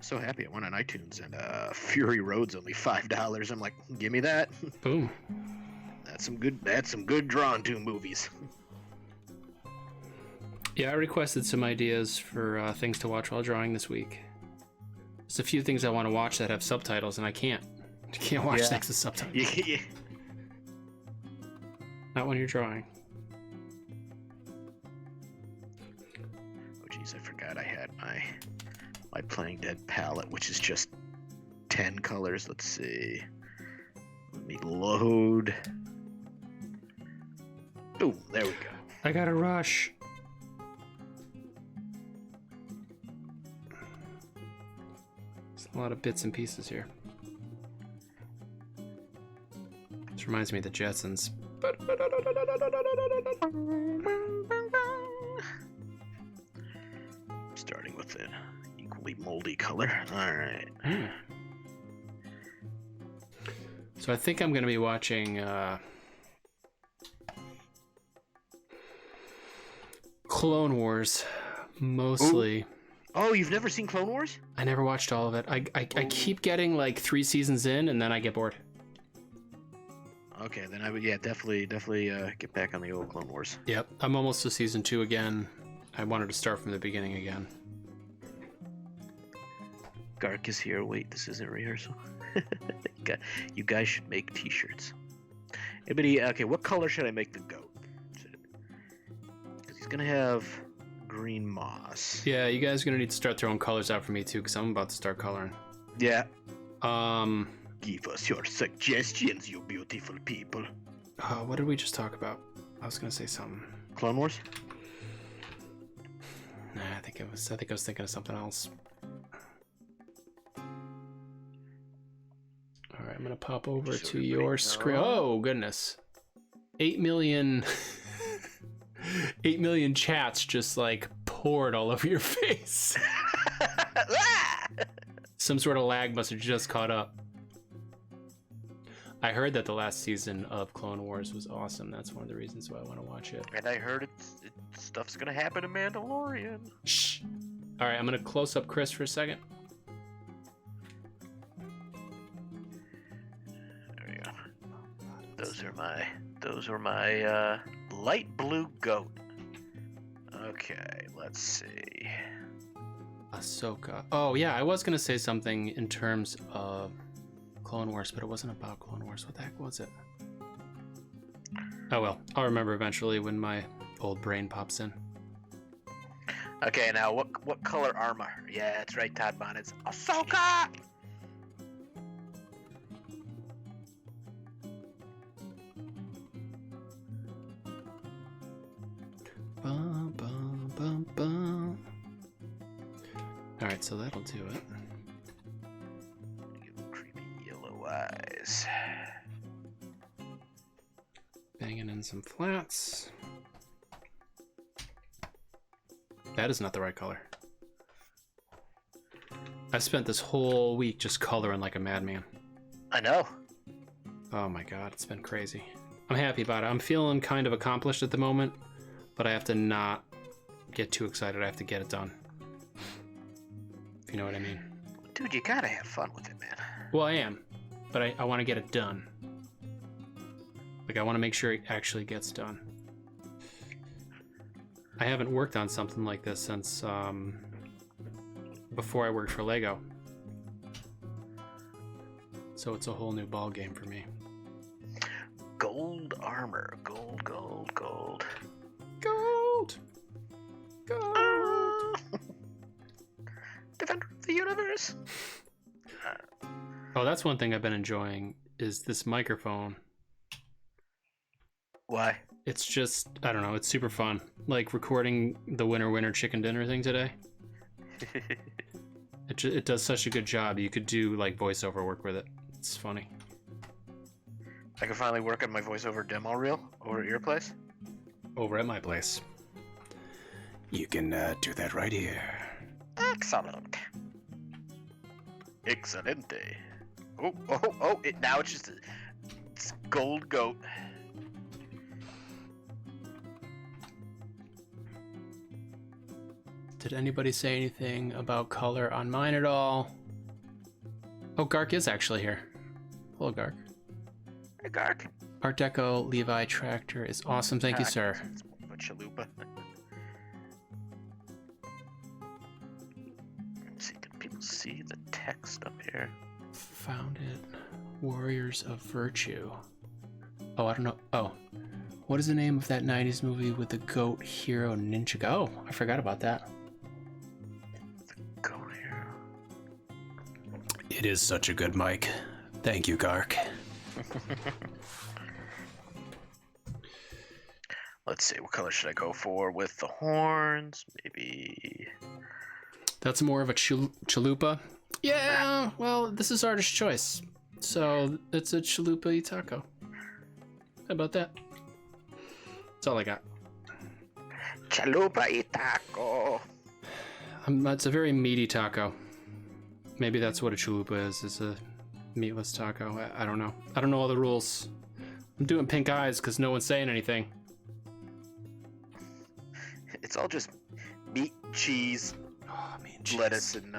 So happy I went on iTunes and Fury Road's only $5. I'm like, give me that. Boom. That's some good drawn to movies. Yeah, I requested some ideas for things to watch while drawing this week. There's a few things I want to watch that have subtitles, and I can't. I can't watch things with subtitles. Yeah. Not when you're drawing. Oh jeez, I forgot I had my Playing Dead palette, which is just 10 colors. Let's see. Let me load. Boom, there we go. I gotta rush. There's a lot of bits and pieces here. This reminds me of the Jetsons. Starting with an equally moldy color. Alright. So I think I'm going to be watching Clone Wars, mostly. Ooh. Oh, you've never seen Clone Wars? I never watched all of it. I keep getting like 3 seasons in, and then I get bored. Okay, then I would definitely get back on the old Clone Wars. Yep, I'm almost to season 2 again. I wanted to start from the beginning again. Gark is here. Wait, this isn't rehearsal. You guys should make T-shirts. Anybody? Okay, what color should I make the goat? Because he's gonna have green moss. Yeah, you guys are gonna need to start throwing colors out for me too, because I'm about to start coloring. Yeah. Give us your suggestions, you beautiful people. What did we just talk about? I was gonna say something. Clone Wars? Nah, I think I was thinking of something else. All right, I'm gonna pop over So to your screen. Oh goodness, 8 million, 8 million chats just like poured all over your face. Some sort of lag must have just caught up. I heard that the last season of Clone Wars was awesome. That's one of the reasons why I want to watch it. And I heard stuff's gonna happen in Mandalorian. Shh. All right, I'm gonna close up Chris for a second. There we go. Those are my light blue goat. Okay, let's see. Ahsoka. Oh yeah, I was gonna say something in terms of Clone Wars, but it wasn't about Clone Wars. What the heck was it? Oh well, I'll remember eventually when my old brain pops in. Okay, now what color armor? Yeah, that's right, Todd Bonnet's Ahsoka! Bum, bum, bum, bum. All right, so that'll do it. You creepy yellow eyes. Banging in some flats. That is not the right color. I spent this whole week just coloring like a madman. I know. Oh my god, it's been crazy. I'm happy about it. I'm feeling kind of accomplished at the moment, but I have to not get too excited. I have to get it done. If you know what I mean. Dude, you gotta have fun with it, man. Well, I am, but I want to get it done. Like, I want to make sure it actually gets done. I haven't worked on something like this since before I worked for Lego. So it's a whole new ball game for me. Gold armor. Gold, gold, gold. Gold! Gold! Defender of the universe. Oh, that's one thing I've been enjoying is this microphone. Why? It's just, I don't know, it's super fun. Like recording the winner chicken dinner thing today. It does such a good job. You could do like voiceover work with it. It's funny. I can finally work on my voiceover demo reel over at your place. Over at my place. You can do that right here. Excellent. Excelente. Oh, now it's just it's gold goat. Did anybody say anything about color on mine at all? Oh, Gark is actually here. Hello, Gark. Hey, Gark. Art Deco Levi tractor is awesome. Thank you, sir. It's more of a chalupa. Let's see, can people see the text up here? Found it. Warriors of Virtue. Oh, I don't know. Oh, what is the name of that 90s movie with the goat hero ninja? Oh, I forgot about that. Goat hero. It is such a good mic. Thank you, Gark. Let's see, what color should I go for with the horns? Maybe. That's more of a chalupa. Yeah, well, this is artist choice. So it's a chalupa taco. How about that? That's all I got. Chalupa taco. It's a very meaty taco. Maybe that's what a chalupa is. It's a meatless taco. I don't know. I don't know all the rules. I'm doing pink eyes because no one's saying anything. It's all just meat, cheese, Oh, meat and cheese. lettuce, and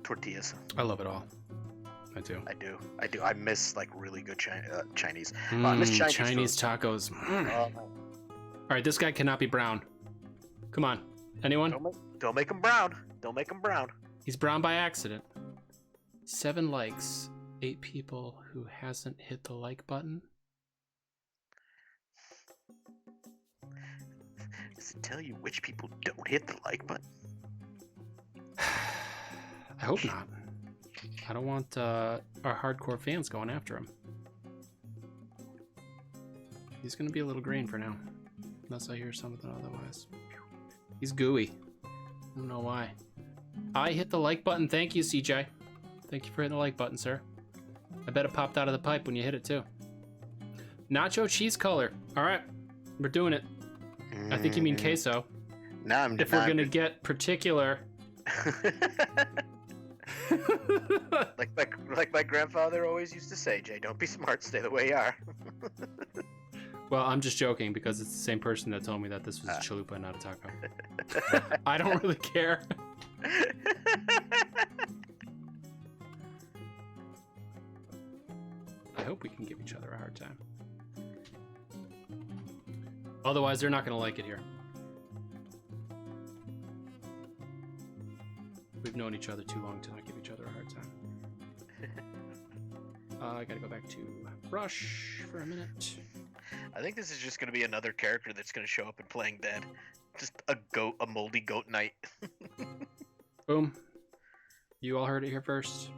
tortillas. I love it all. I do. I do. I miss like really good Chinese. I miss Chinese tacos. All right, this guy cannot be brown. Come on, anyone? Don't make him brown. Don't make him brown. He's brown by accident. 7 likes, 8 people who hasn't hit the like button. Does it tell you which people don't hit the like button? I hope not. I don't want our hardcore fans going after him. He's gonna be a little green for now, unless I hear something otherwise. He's gooey. I don't know why. I hit the like button. Thank you, CJ. Thank you for hitting the like button, sir. I bet it popped out of the pipe when you hit it too. Nacho cheese color. All right, we're doing it. I think you mean queso. Now I'm. If we're gonna get particular. like my grandfather always used to say, Jay, don't be smart, stay the way you are. Well, I'm just joking because it's the same person that told me that this was a chalupa, not a taco. I don't really care. I hope we can give each other a hard time. Otherwise, they're not going to like it here. We've known each other too long to not give each other a hard time. I gotta go back to brush for a minute. I think this is just going to be another character that's going to show up in Playing Dead. Just a moldy goat knight. Boom. You all heard it here first.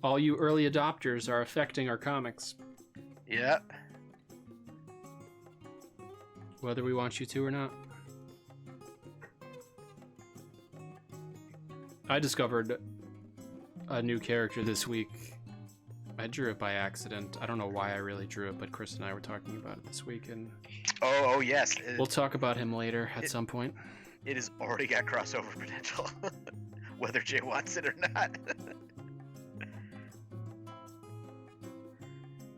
All you early adopters are affecting our comics. Yeah. Whether we want you to or not. I discovered a new character this week. I drew it by accident. I don't know why I really drew it, but Chris and I were talking about it this week, and oh yes, we'll talk about him later at some point. It has already got crossover potential, whether Jay wants it or not.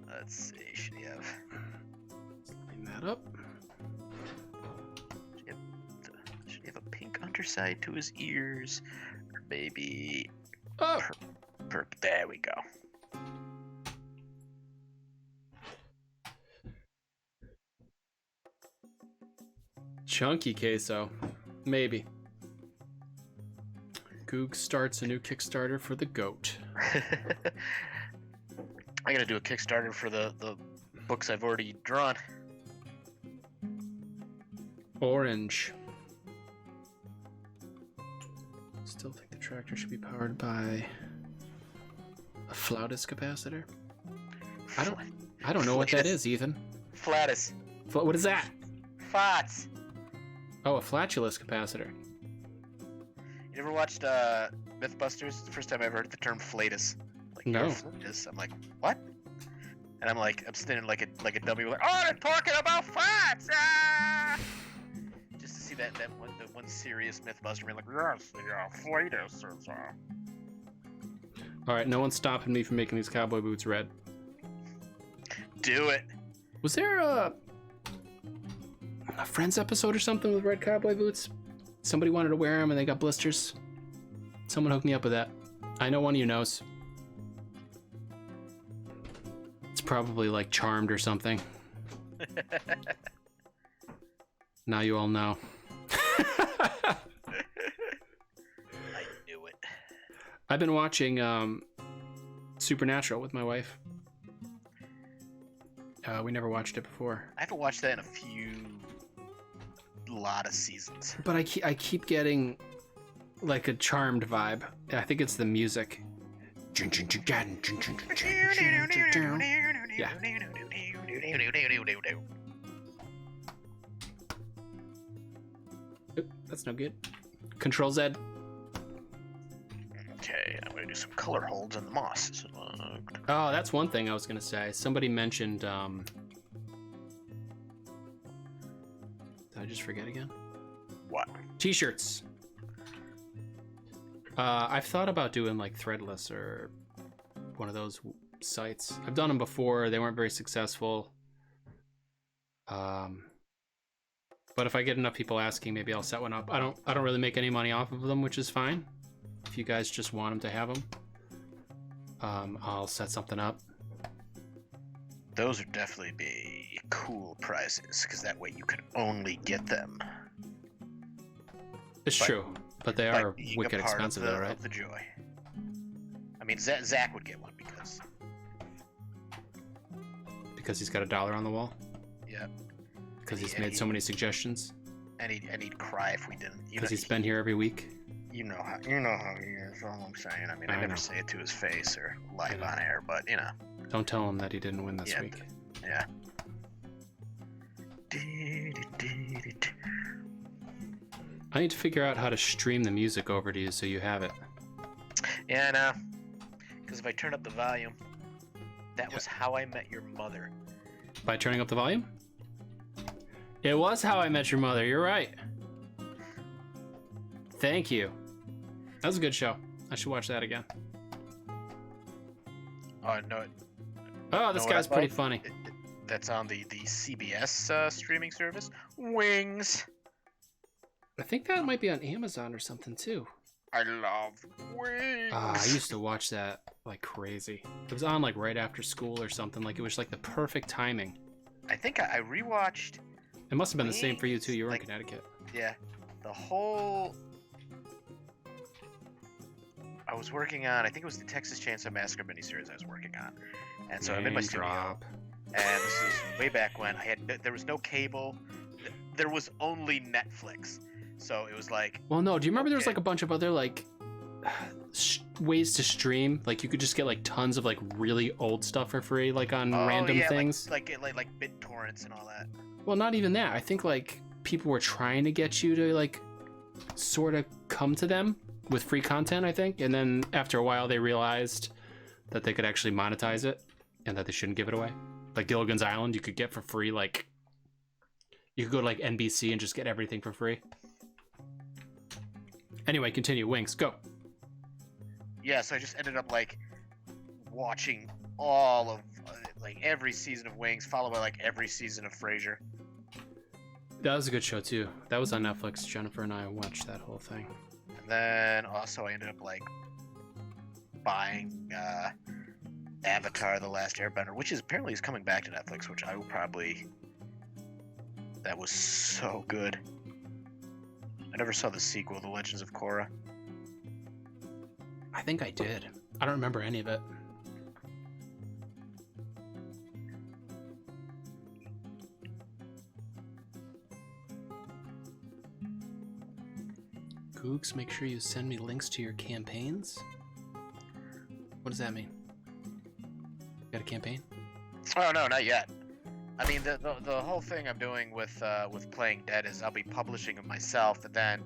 Let's see. Should he have? Clean that up. Should he have a pink underside to his ears, or maybe? Oh, there we go. Chunky queso. Maybe. Goog starts a new Kickstarter for the goat. I gotta do a Kickstarter for the books I've already drawn. Orange. Still think the tractor should be powered by a flautist capacitor. I don't know what that is, Ethan. Flatus. What is that? Flats. Oh, a flatulous capacitor. You ever watched Mythbusters? It's the first time I ever heard the term flatus. Like, no. Flatus. I'm like, what? And I'm standing like a dummy, like, oh, they're talking about flats! Ah! Just to see that one serious Mythbuster being like, yes, yeah, flatus. All right, no one's stopping me from making these cowboy boots red. Do it. Was there a Friends episode or something with red cowboy boots? Somebody wanted to wear them and they got blisters. Someone hooked me up with that. I know one of you knows. It's probably like Charmed or something. Now you all know. I knew it. I've been watching Supernatural with my wife. We never watched it before. I haven't watched that in a lot of seasons. But I keep getting like a Charmed vibe. I think it's the music. Yeah. Oop, that's no good. Control Z. Okay, I'm gonna do some color holds in the moss. Oh, that's one thing I was gonna say. Somebody mentioned. Did I just forget again? What? T-shirts. I've thought about doing like Threadless or one of those sites. I've done them before. They weren't very successful. But if I get enough people asking, maybe I'll set one up. I don't really make any money off of them, which is fine. If you guys just want them to have them. I'll set something up. Those would definitely be cool prizes, because that way you can only get them. It's But- true, but they by are being a wicked part expensive, of the, though, right? Of the joy. I mean, Zach would get one Because he's got a dollar on the wall. yeah, Because he's And made so many suggestions. and he'd cry if we didn't. Because he's been here every week. You know how he is. All I'm saying. I mean, I I never know. say it to his face or live know. on air, but you know, Don't tell him that he didn't win this Yeah. week. yeah. I need to figure out how to stream the music over to you so you have it. Yeah, I know. Because if I turn up the volume, that was How I Met Your Mother. By turning up the volume? It was How I Met Your Mother. You're right. Thank you. That was a good show. I should watch that again. Oh no, Oh, this Know what guy's I pretty like? funny. that's on the CBS streaming service. Wings. I think that might be on Amazon or something too. I love wings. I used to watch that like crazy. It was on like right after school or something. Like it was like the perfect timing. I think I rewatched. It must have been the same for you too. You were Like- in Connecticut. Yeah, the whole. I was working on. I think it was the Texas Chainsaw Massacre miniseries I was working on, and so I'm in my Name studio. drop. And this is way back when there was no cable, there was only Netflix, so it was like Well, no. Do you remember there was Okay. like a bunch of other like ways to stream? Like you could just get like tons of like really old stuff for free, like on random yeah, things. like BitTorrents and all that. Well, not even that. I think like people were trying to get you to like sort of come to them with free content, I think. And then after a while they realized that they could actually monetize it and that they shouldn't give it away. Like Gilligan's Island, you could get for free, like you could go to like NBC and just get everything for free. Anyway, continue. Wings, go. Yeah, so I just ended up like watching all of like every season of Wings, followed by like every season of Frasier. That was a good show too. That was on Netflix. Jennifer and I watched that whole thing. And then also I ended up like buying Avatar: The Last Airbender, which is apparently is coming back to Netflix, which I will probably. That was so good. I never saw the sequel, The Legends of Korra. I think I did. I don't remember any of it. Googs, make sure you send me links to your campaigns. What does that mean? You got a campaign? Oh no, not yet. I mean, the whole thing I'm doing with Playing Dead is I'll be publishing them myself, and then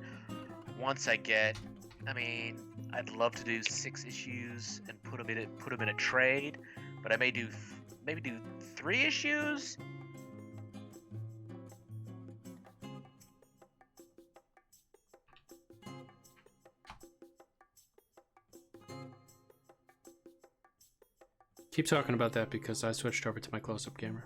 once I get, I mean, I'd love to do 6 issues and put them in a trade, but I may do maybe do 3 issues. Keep talking about that because I switched over to my close-up camera.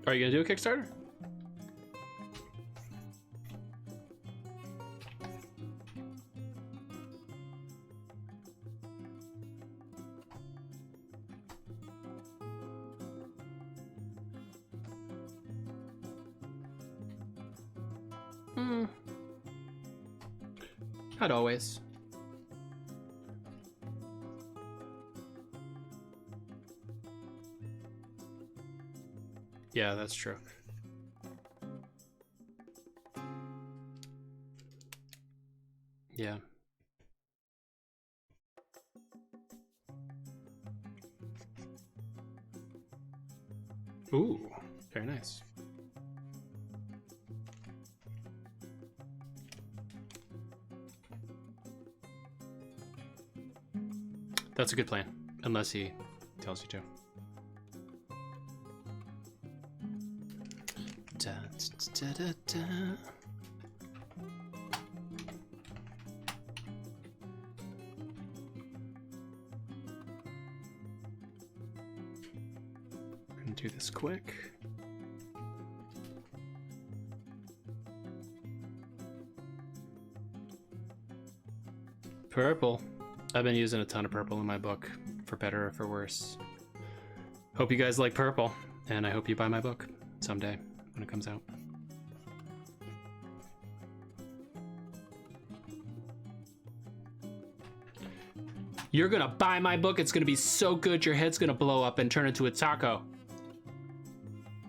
Are you gonna do a Kickstarter? Not always. Yeah, that's true. Yeah. Ooh, very nice. That's a good plan, unless he tells you to. Da, da, da, da. We're gonna do this quick. Purple. I've been using a ton of purple in my book, for better or for worse. Hope you guys like purple, and I hope you buy my book someday when it comes out. You're gonna buy my book, it's gonna be so good your head's gonna blow up and turn into a taco.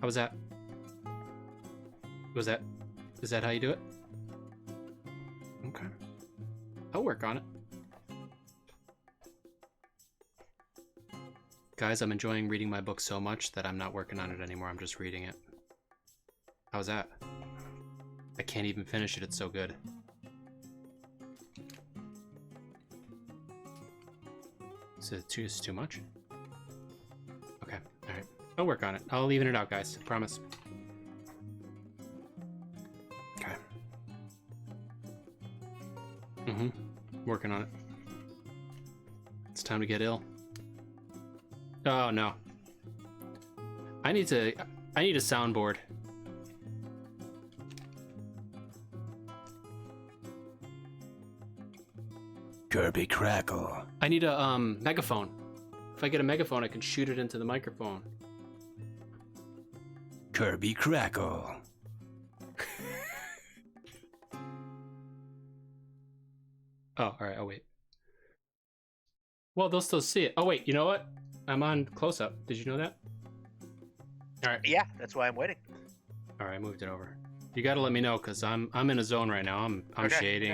How was that? Is that how you do it? Okay. I'll work on it. Guys, I'm enjoying reading my book so much that I'm not working on it anymore, I'm just reading it. How's that? I can't even finish it, it's so good. Is it too much? Okay, alright. I'll work on it. I'll even it out, guys. Promise. Okay. Working on it. It's time to get ill. Oh, no. I need a soundboard. Kirby Crackle. I need a megaphone. If I get a megaphone, I can shoot it into the microphone. Kirby Crackle. Oh, all right. I'll wait. Well, they'll still see it. Oh, wait. You know what? I'm on close-up. Did you know that? All right. Yeah, that's why I'm waiting. All right, I moved it over. You got to let me know because I'm in a zone right now. I'm Okay, shading.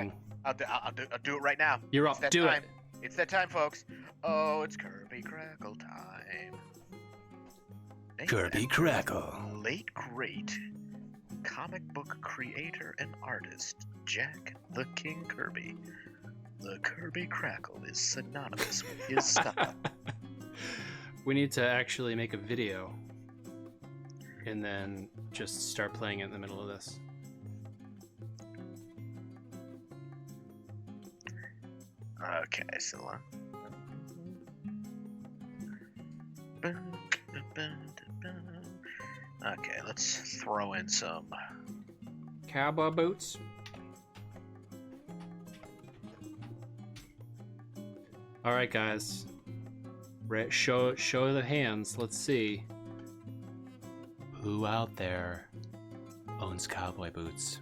okay. I'll do it right now. You're It's up. that Do time. it. It's that time, folks. Oh, it's Kirby Crackle time. Named Kirby after Crackle. late great comic book creator and artist Jack the King Kirby. The Kirby Crackle is synonymous with his style. We need to actually make a video and then just start playing it in the middle of this. Okay, so okay, let's throw in some Cowboy boots. All right, guys. Show the hands. Let's see. Who out there owns cowboy boots?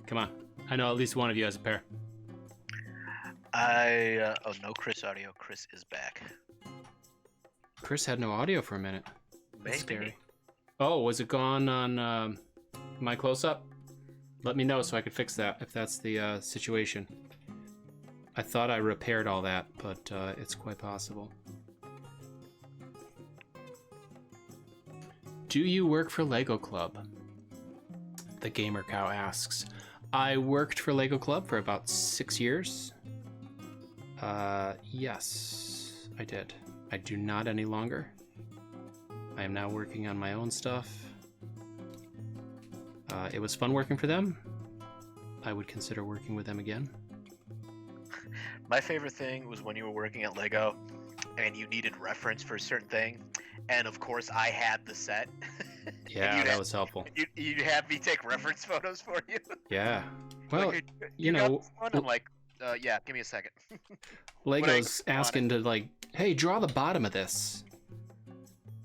Come on. I know at least one of you has a pair. oh, no Chris audio. Chris is back. Chris had no audio for a minute. That's Maybe. scary. Oh, was it gone on my close-up? Let me know so I could fix that if that's the situation. I thought I repaired all that, but it's quite possible. Do you work for Lego Club? The Gamer Cow asks. I worked for Lego Club for about 6 years. Yes, I did. I do not any longer. I am now working on my own stuff. It was fun working for them. I would consider working with them again. My favorite thing was when you were working at Lego and you needed reference for a certain thing. And of course, I had the set. Yeah, that was helpful. You'd have me take reference photos for you. Yeah. Well, Like, you got know, this one? I'm like, yeah, give me a second. Lego's asking to like, hey, draw the bottom of this.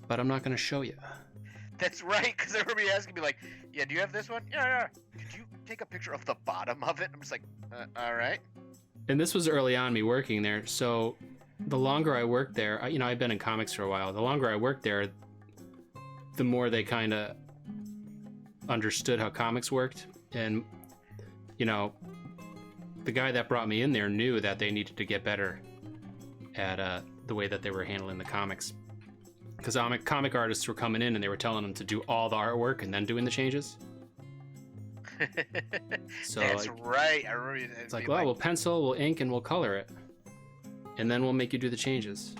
But I'm not going to show you. That's right, because I remember you asking me like, yeah, do you have this one? Yeah. Could you take a picture of the bottom of it? I'm just like, all right. And this was early on me working there, so the longer I worked there, I've been in comics for a while. The longer I worked there, the more they kind of understood how comics worked. And, the guy that brought me in there knew that they needed to get better at the way that they were handling the comics. Because comic artists were coming in and they were telling them to do all the artwork and then doing the changes. So that's right. I remember it's like, well, we'll pencil, we'll ink, and we'll color it. And then we'll make you do the changes.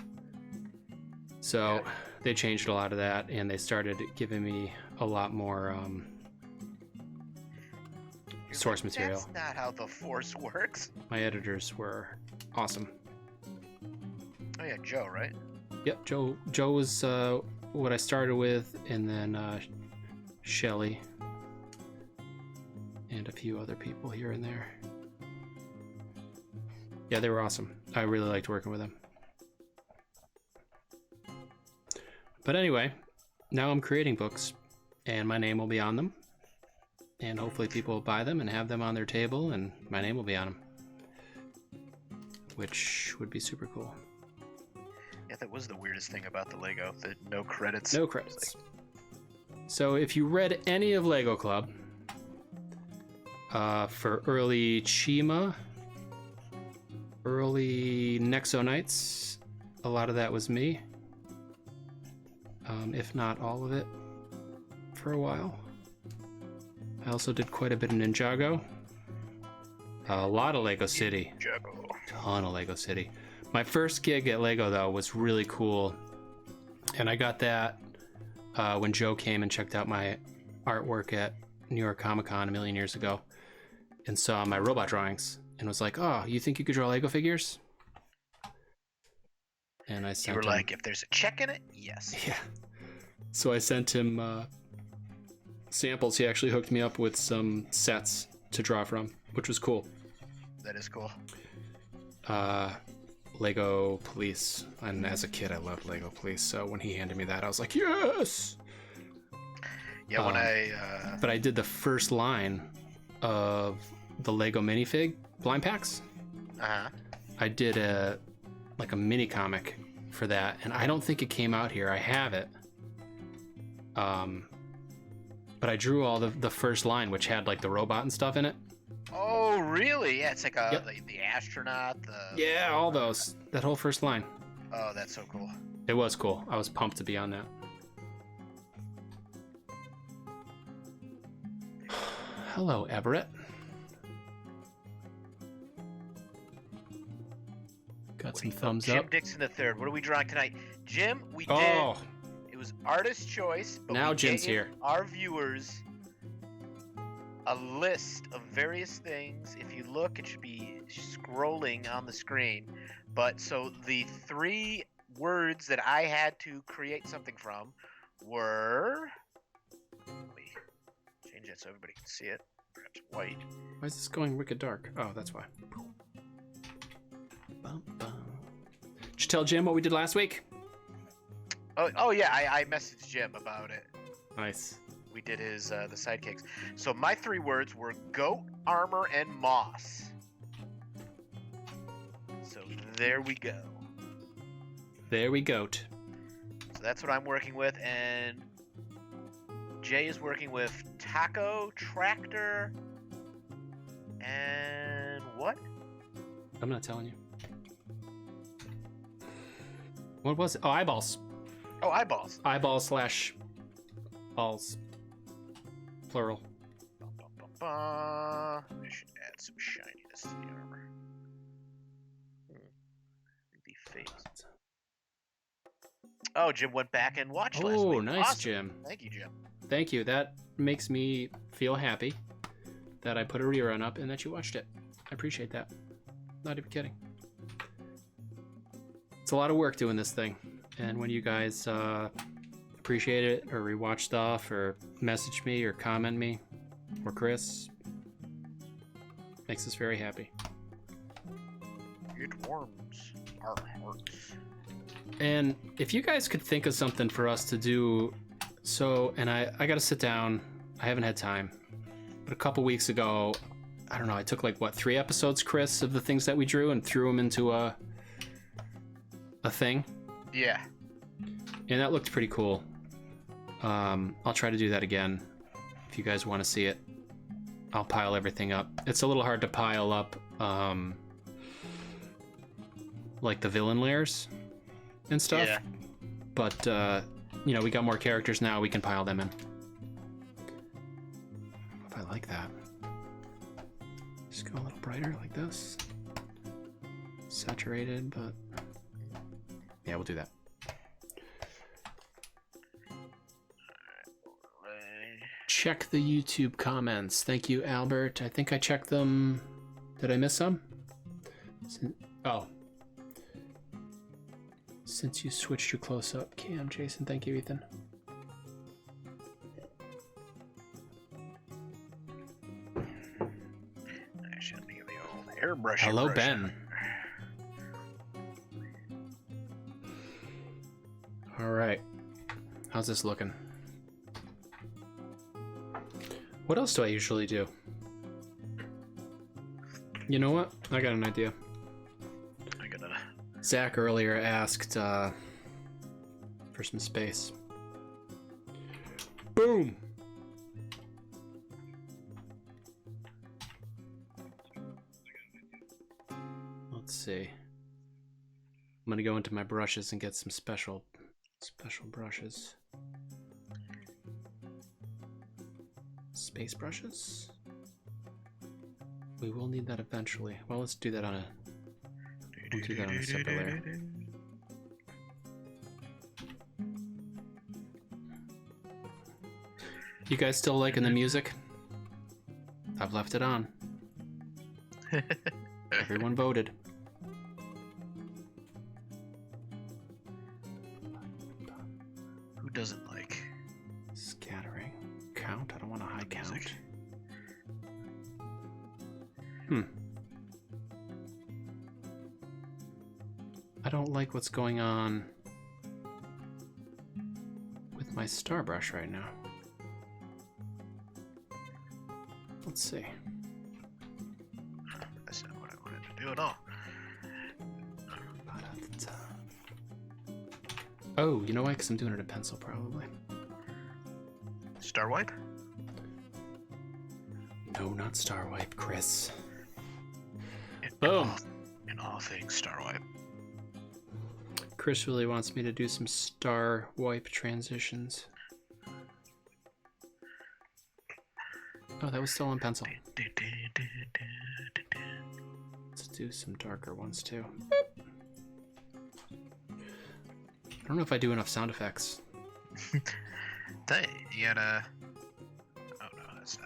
So they changed a lot of that, and they started giving me a lot more source material. That's not how the Force works. My editors were awesome. Oh yeah, Joe, right? Yep, Joe was what I started with, and then Shelly. And a few other people here and there. Yeah, they were awesome. I really liked working with them. But anyway, now I'm creating books, and my name will be on them. And hopefully people will buy them and have them on their table, and my name will be on them. Which would be super cool. Yeah, that was the weirdest thing about the Lego. The no credits. No credits. So if you read any of Lego Club, for early Chima, early Nexo Nights, a lot of that was me. If not all of it, for a while. I also did quite a bit in Ninjago. A lot of Lego City. Juggle. Ton of Lego City. My first gig at Lego, though, was really cool. And I got that when Joe came and checked out my artwork at New York Comic Con a million years ago and saw my robot drawings and was like, oh, you think you could draw Lego figures? And I sent You were him... like, if there's a check in it, yes. Yeah. So I sent him samples. He actually hooked me up with some sets to draw from, which was cool. That is cool. Lego Police. And as a kid, I loved Lego Police. So when he handed me that, I was like, yes! Yeah, when But I did the first line of the Lego minifig blind packs. Uh-huh. I did a mini comic for that, and I don't think it came out here. I have it. But I drew all the first line, which had like the robot and stuff in it. Oh, really? Yeah, it's like Yep. the astronaut, Yeah, all those. That whole first line. Oh, that's so cool. It was cool. I was pumped to be on that. Hello, Everett. Got some thumbs Jim up. Dixon III. What are we drawing tonight? Jim, we did. Oh, It was artist choice. But now we Jim's gave here. Our viewers a list of various things. If you look, it should be scrolling on the screen. But so the 3 words that I had to create something from were. Let me change that so everybody can see it. Perhaps white. Why is this going wicked dark? Oh, that's why. Bum, bum. Did you tell Jim what we did last week? Oh yeah, I messaged Jim about it. Nice. We did his the sidekicks. So my 3 words were goat, armor, and moss. So there we go. There we go. So that's what I'm working with, and Jay is working with taco, tractor, and what? I'm not telling you. What was it? Oh, eyeballs. Oh, eyeballs. Eyeballs / balls. Plural. Bum, bum, bum, bum. I should add some shininess to the armor. The face. Oh, Jim went back and watched last week. Oh, nice, Awesome. Jim. Thank you, Jim. Thank you. That makes me feel happy that I put a rerun up and that you watched it. I appreciate that. Not even kidding. It's a lot of work doing this thing. And when you guys appreciate it or rewatch stuff or message me or comment me or Chris, makes us very happy. It warms our hearts. And if you guys could think of something for us to do, and I got to sit down. I haven't had time. But a couple weeks ago, I don't know, I took 3 episodes, Chris, of the things that we drew and threw them into a thing. Yeah. And that looked pretty cool. I'll try to do that again. If you guys want to see it, I'll pile everything up. It's a little hard to pile up, the villain layers and stuff. Yeah. But, we got more characters now. We can pile them in. If I like that. Just go a little brighter like this. Saturated, but... yeah, we'll do that. Check the YouTube comments. Thank you, Albert. I think I checked them. Did I miss some? Oh. Since you switched your close-up cam, Jason. Thank you, Ethan. I should think of the old airbrush. Hello, Ben. How's this looking? What else do I usually do? You know what? I got an idea. I gotta. Zach earlier asked for some space. Boom! Let's see. I'm gonna go into my brushes and get some special brushes. Space brushes? We will need that eventually. Well, let's do that on a... We'll do that on a separate layer. You guys still liking the music? I've left it on. Everyone voted. Who doesn't like Scattering. Count? I don't want a high count. music? I don't like what's going on with my star brush right now. Let's see. That's not what I wanted to do at all. Oh, you know why? Because I'm doing it in pencil, probably. Star wipe? No, not star wipe, Chris. In Boom. in all things star wipe. Chris really wants me to do some star wipe transitions. Oh, that was still on pencil. Let's do some darker ones too. I don't know if I do enough sound effects. You gotta. Oh no, that's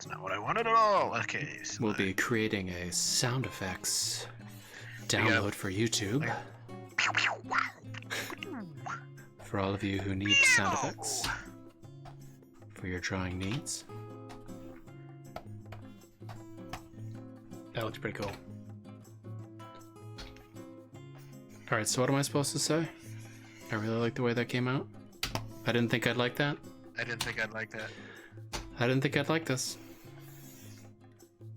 not what I wanted at all. Okay, so We'll be creating a sound effects download for YouTube. For all of you who need sound effects for your drawing needs. That looks pretty cool. Alright, so what am I supposed to say? I really like the way that came out. I didn't think I'd like that. I didn't think I'd like that. I didn't think I'd like this.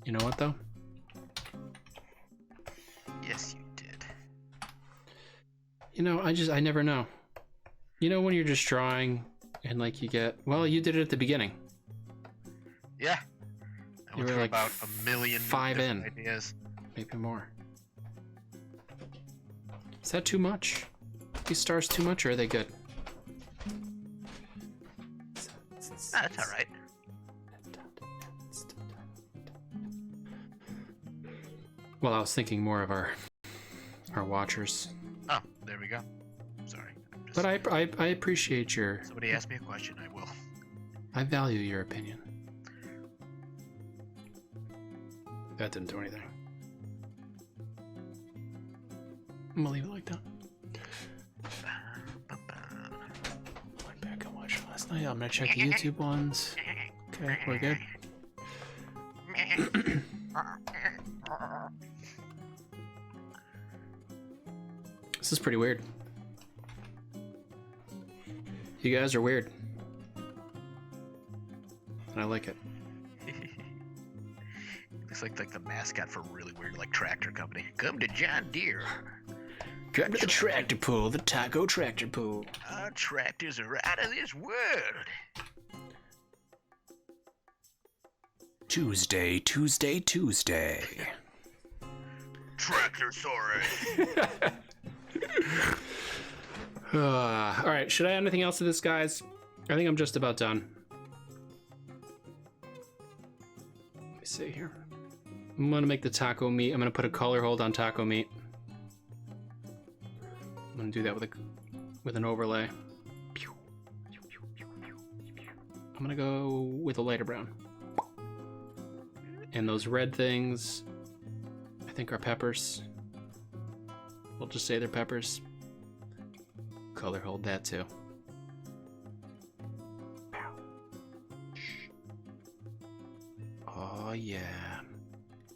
You know what though? Yes, you did. You know, I never know. You know when you're just drawing and like you get, well, you did it at the beginning. Yeah. I You went were through like about a million 5 different in. ideas. Maybe more. Is that too much? These stars too much or are they good? That's all right. Well, I was thinking more of our watchers. Oh, there we go. Sorry. I'm just, But I appreciate your... somebody asked me a question, I will. I value your opinion. That didn't do anything. I'm gonna leave it like that. Went back and watched last night. I'm gonna check the YouTube ones. Okay, we're good. This is pretty weird. You guys are weird. And I like it. Looks like the mascot for a really weird tractor company. Come to John Deere. Come to the tractor pull, the taco tractor pull. Our tractors are out of this world. Tuesday. Tractor sorry. All right, should I add anything else to this, guys? I think I'm just about done. Let me see here. I'm gonna make the taco meat. I'm gonna put a color hold on taco meat. I'm gonna do that with an overlay. I'm gonna go with a lighter brown. And those red things, I think are peppers. We'll just say they're peppers. Color hold that too. Oh yeah.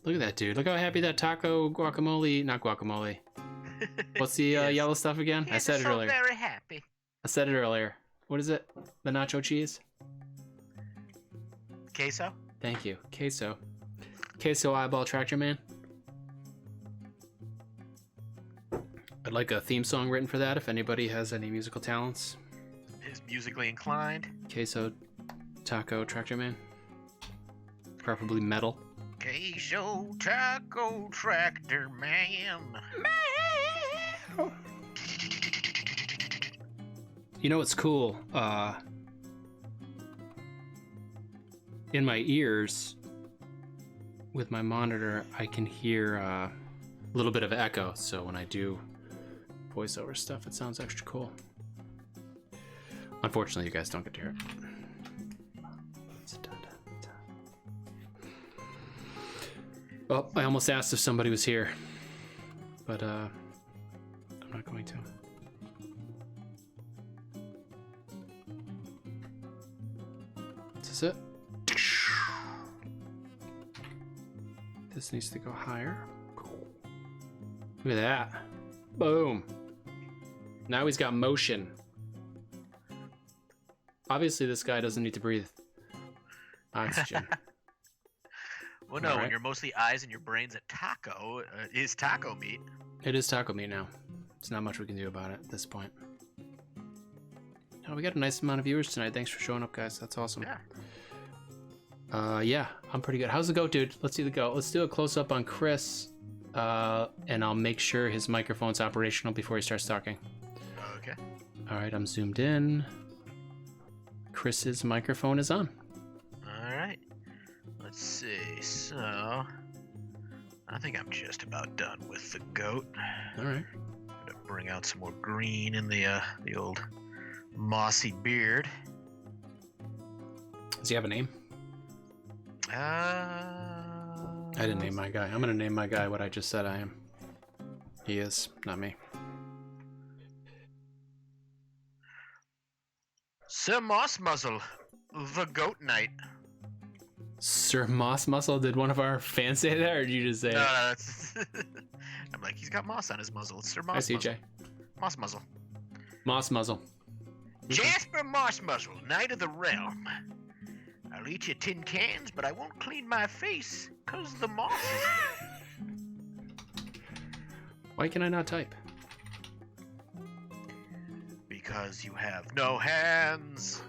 Look at that dude. Look how happy that taco guacamole, not guacamole. What's the yellow stuff again? I said it earlier. Very happy. I said it earlier. What is it? The nacho cheese? Queso? Thank you. Queso. Queso eyeball tractor man. I'd like a theme song written for that if anybody has any musical talents. Is musically inclined. Queso taco tractor man. Preferably metal. Queso taco tractor man. You know what's cool? In my ears, with my monitor, I can hear a little bit of echo. So when I do voiceover stuff, it sounds extra cool. Unfortunately, you guys don't get to hear it. Well, I almost asked if somebody was here, but I'm not going to. This is it. This needs to go higher. Look at that. Boom. Now he's got motion. Obviously, this guy doesn't need to breathe oxygen. Well, no, All when right. you're mostly eyes and your brain's a taco, is taco meat. It is taco meat now. There's not much we can do about it at this point. Oh, we got a nice amount of viewers tonight. Thanks for showing up, guys. That's awesome. Yeah. Yeah, I'm pretty good. How's the goat, dude? Let's see the goat. Let's do a close-up on Chris, and I'll make sure his microphone's operational before he starts talking. Okay. All right, I'm zoomed in. Chris's microphone is on. All right. Let's see. So, I think I'm just about done with the goat. All right. I'm gonna bring out some more green in the old mossy beard. Does he have a name? I didn't name my guy. I'm gonna name my guy what I just said I am. He is, not me. Sir Moss Muzzle, the Goat Knight. Sir Moss Muscle, did one of our fans say that, or did you just say No, it? that's. I'm like, he's got moss on his muzzle. It's Sir Hi, Moss Muzzle. CJ. Moss Muzzle. Moss Muzzle. Jasper Moss Muzzle, Knight of the Realm. I'll eat your tin cans, but I won't clean my face, 'cause the moss is there. Why can I not type? Because you have no hands.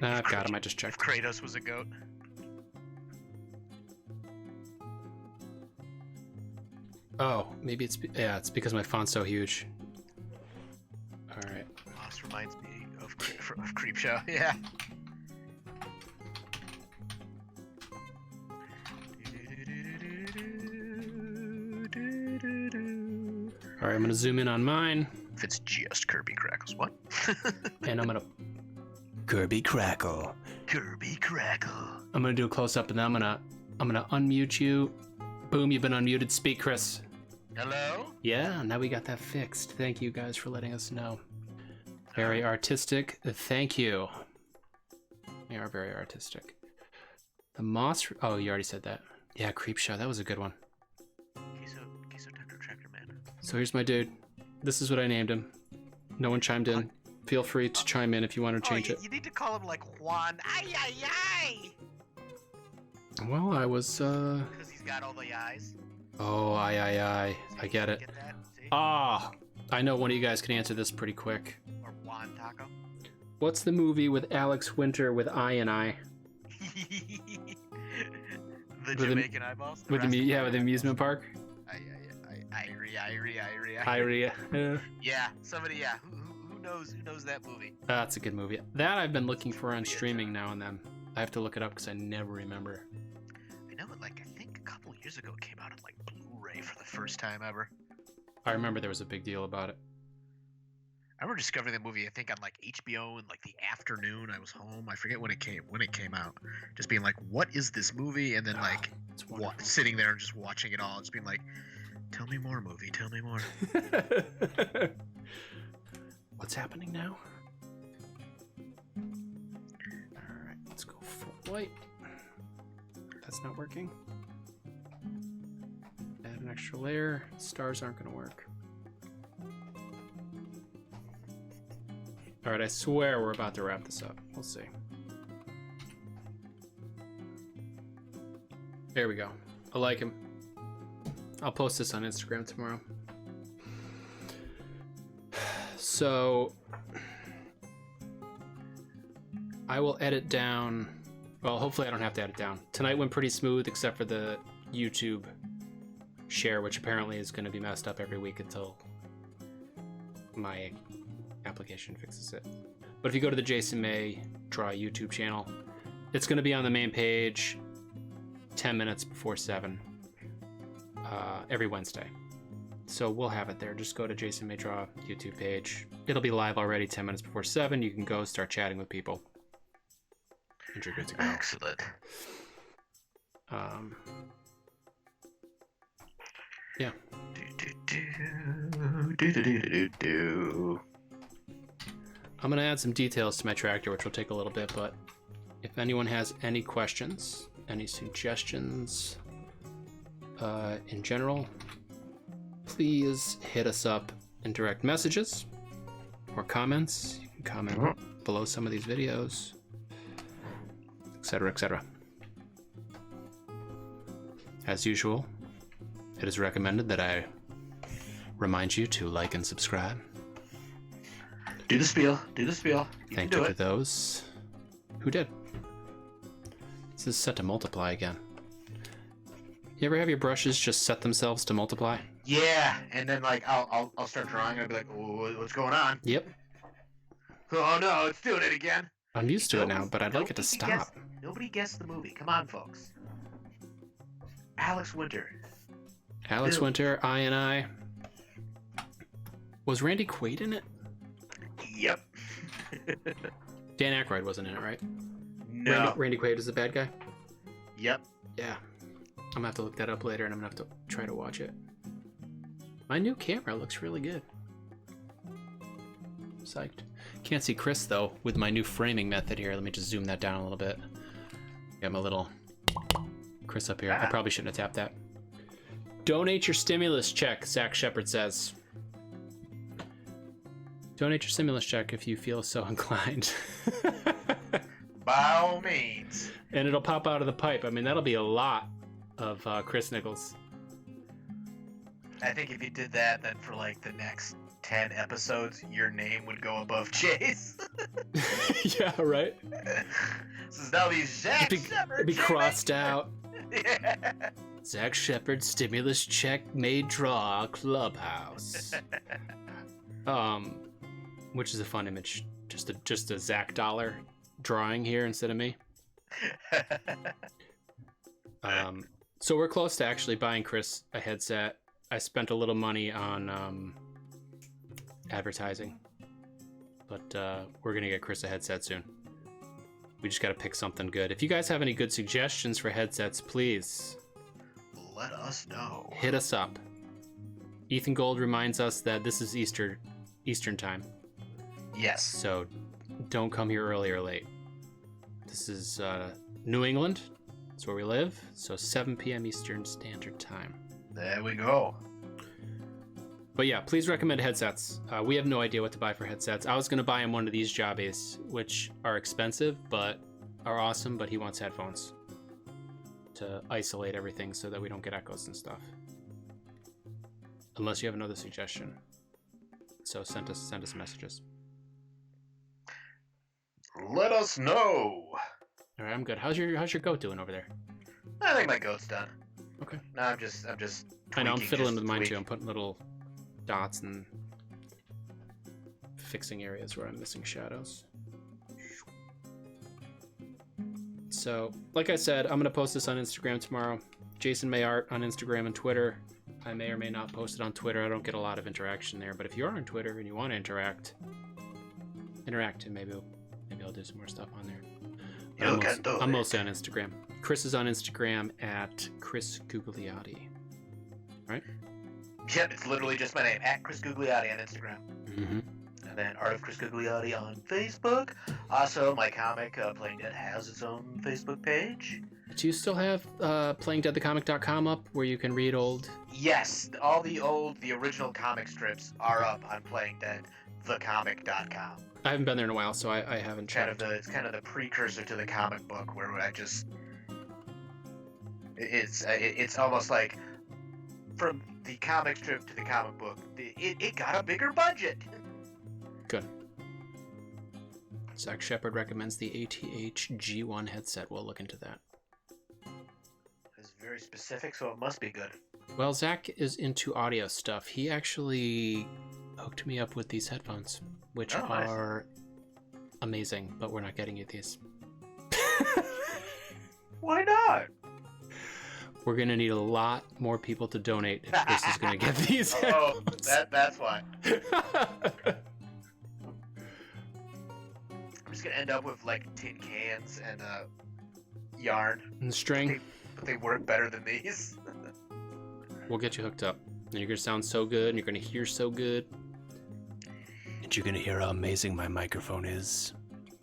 I've got him. I just If checked. Kratos was a goat. Oh, maybe it's it's because my font's so huge. All right. Moss reminds me of Creepshow. Yeah. All right, I'm gonna zoom in on mine, If it's just Kirby Crackles, what? and I'm gonna Kirby Crackle. Kirby Crackle. do a close up, and then I'm gonna unmute you. Boom, you've been unmuted. Speak, Chris. Hello? Yeah, now we got that fixed. Thank you guys for letting us know. Very artistic. Thank you. They are very artistic. The moss. Oh, you already said that. Yeah, Creepshow. That was a good one. Queso Taco Tractor Man. So here's my dude. This is what I named him. No one chimed in. Feel free to chime in if you want to change it. You need to call him like Juan. Ay, ay, ay! Well, I was, Because he's got all the eyes. Oh, I get it. Get that? See? Ah, I know one of you guys can answer this pretty quick. Or Juan Taco. What's the movie with Alex Winter with I and I? The With the- Jamaican eyeballs? With the amusement park? Iria. Yeah. Yeah, somebody, yeah. Who knows that movie? That's a good movie. That I've been looking for on streaming now and then. I have to look it up because I never remember. I know it, like, I think a couple years ago it came out on, like, Blu-ray for the first time ever. I remember there was a big deal about it. I remember discovering the movie, I think, on, like, HBO in, like, the afternoon. I was home. I forget when it came out. Just being like, what is this movie? And then, like, It's wonderful. sitting there and just watching it all. Just being like, tell me more, movie. Tell me more. What's happening now? Alright, let's go full white. That's not working. Add an extra layer. Stars aren't going to work. All right, I swear we're about to wrap this up. We'll see. There we go. I like him. I'll post this on Instagram tomorrow. So I will edit down. Well, hopefully I don't have to edit down. Tonight went pretty smooth, except for the YouTube share, which apparently is going to be messed up every week until my application fixes it. But if you go to the Jason May Draw YouTube channel, it's going to be on the main page 10 minutes before 7 every Wednesday. So we'll have it there. Just go to Jason May Draw YouTube page. It'll be live already 10 minutes before 7. You can go start chatting with people. And you're good to go. Excellent. Yeah. I'm going to add some details to my tractor, which will take a little bit, but if anyone has any questions, any suggestions in general, please hit us up in direct messages or comments. You can comment below some of these videos, etc., etc. As usual, it is recommended that I remind you to like and subscribe. Do the spiel. Do the spiel. Thank you to those who did. This is set to multiply again. You ever have your brushes just set themselves to multiply? Yeah, and then like I'll start drawing and I'll be like, oh, what's going on? Yep. Oh no, it's doing it again. I'm used to it now, but I'd like it to stop. Nobody guessed the movie. Come on, folks. Alex Winter. Alex Winter, I. Was Randy Quaid in it? Yep. Dan Aykroyd wasn't in it, right? No. Randy Quaid is the bad guy? Yep. Yeah. I'm gonna have to look that up later, and I'm gonna have to try to watch it. My new camera looks really good. Psyched. Can't see Chris, though, with my new framing method here. Let me just zoom that down a little bit. Got my little Chris up here. I probably shouldn't have tapped that. Donate your stimulus check, Zach Shepard says. Donate your stimulus check if you feel so inclined. By all means. And it'll pop out of the pipe. I mean, that'll be a lot of Chris Nichols. I think if you did that, then for like the next 10 episodes, your name would go above Chase. Yeah, right? This is now the Zach Shepard. It'd be crossed out. Yeah. Zach Shepard stimulus check may draw clubhouse. Which is a fun image. Just a Zach dollar drawing here instead of me. So we're close to actually buying Chris a headset. I spent a little money on advertising, but we're gonna get Chris a headset soon. We just gotta pick something good. If you guys have any good suggestions for headsets, please let us know. Hit us up. Ethan Gold reminds us that this is Eastern time. Yes. So don't come here early or late. This is New England. That's where we live. So 7 p.m. Eastern Standard Time. There we go. But yeah, please recommend headsets. We have no idea what to buy for headsets. I was going to buy him one of these Jabbies, which are expensive, but are awesome, but he wants headphones to isolate everything so that we don't get echoes and stuff. Unless you have another suggestion. So send us messages. Let us know. All right, I'm good. How's your goat doing over there? I think my goat's done. Okay. No, I'm just I know, I'm tweaking, fiddling just with mine too. tweaking. I'm putting little dots and fixing areas where I'm missing shadows. So, like I said, I'm going to post this on Instagram tomorrow. Jason May Art on Instagram and Twitter. I may or may not post it on Twitter. I don't get a lot of interaction there, but if you are on Twitter and you want to interact, and maybe I'll do some more stuff on there. But I'm mostly on Instagram. Chris is on Instagram at Chris Gugliotti. Right? Yep, it's literally just my name, at Chris Gugliotti on Instagram. Mm-hmm. And then Art of Chris Gugliotti on Facebook. Also, my comic, Playing Dead, has its own Facebook page. Do you still have playingdeadthecomic.com up where you can read old? Yes, all the original comic strips are up on playingdeadthecomic.com. I haven't been there in a while, so I haven't checked. It's kind of the precursor to the comic book, where it's almost like from the comic strip to the comic book, it got a bigger budget. Good. Zach Shepard recommends the ATH G1 headset. We'll look into that. It's very specific, so it must be good. Well, Zach is into audio stuff. He actually hooked me up with these headphones, which nice. are amazing, but we're not getting you these. Why not? We're going to need a lot more people to donate if Chris is going to get these Oh, headphones. that's why. I'm just gonna end up with like tin cans and yarn. And string. But they work better than these. We'll get you hooked up. And you're going to sound so good, and you're going to hear so good. And you're gonna hear how amazing my microphone is.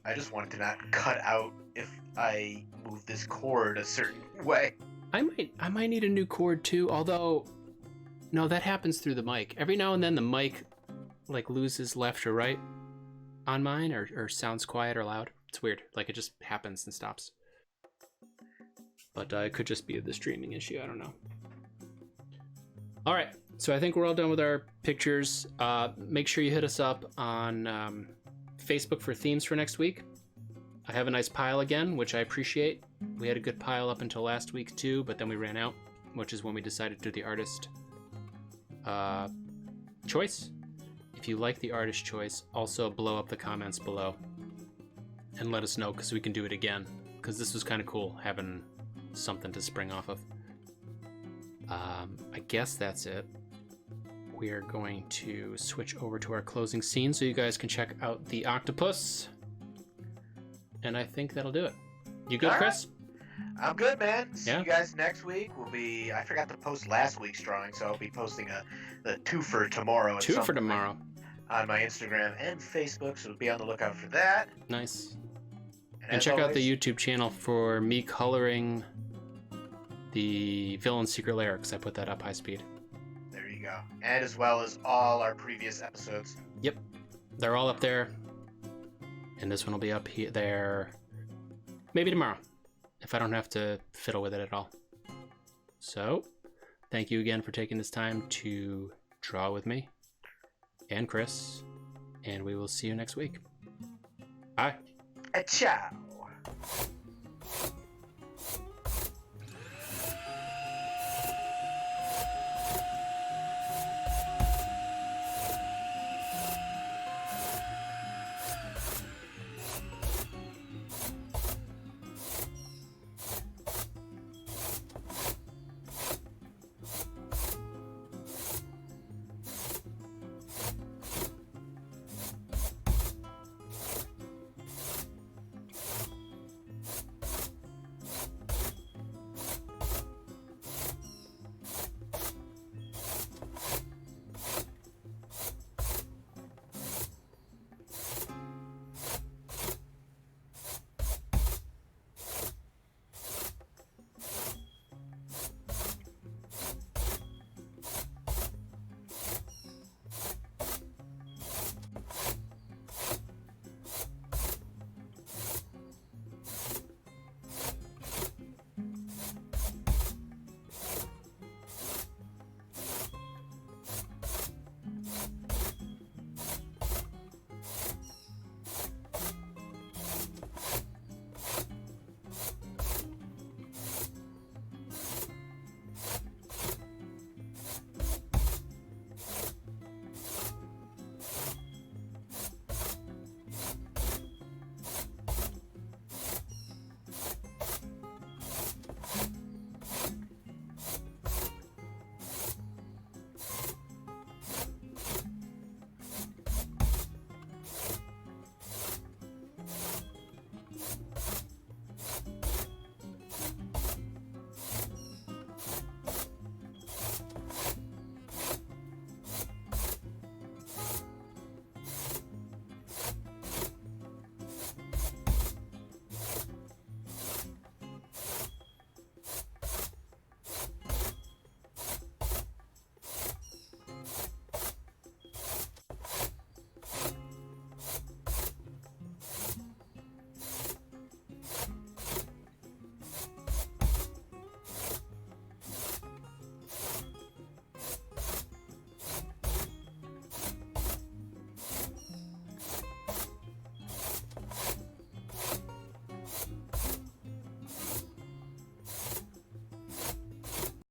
I just want it to not cut out if I move this cord a certain way. I might need a new cord too, although no, that happens through the mic. Every now and then the mic like loses left or right on mine or sounds quiet or loud. It's weird. Like it just happens and stops. But it could just be the streaming issue. I don't know. All right. So I think we're all done with our pictures. Make sure you hit us up on Facebook for themes for next week. I have a nice pile again, which I appreciate. We had a good pile up until last week too, but then we ran out, which is when we decided to do the artist choice. If you like the artist choice, also blow up the comments below and let us know, because we can do it again, because this was kind of cool having something to spring off of. I guess that's it. We are going to switch over to our closing scene so you guys can check out the octopus. And I think that'll do it. You good, All right. Chris? I'm good, man. See Yeah. you guys next week. I forgot to post last week's drawing, so I'll be posting the two for tomorrow. Two for tomorrow. On my Instagram and Facebook, so be on the lookout for that. Nice. And as check out always, the YouTube channel for me coloring the villain secret lair, because I put that up high speed. There you go. And as well as all our previous episodes. Yep. They're all up there. And this one will be up here, there, maybe tomorrow, if I don't have to fiddle with it at all. So, thank you again for taking this time to draw with me and Chris, and we will see you next week. Bye. Ciao.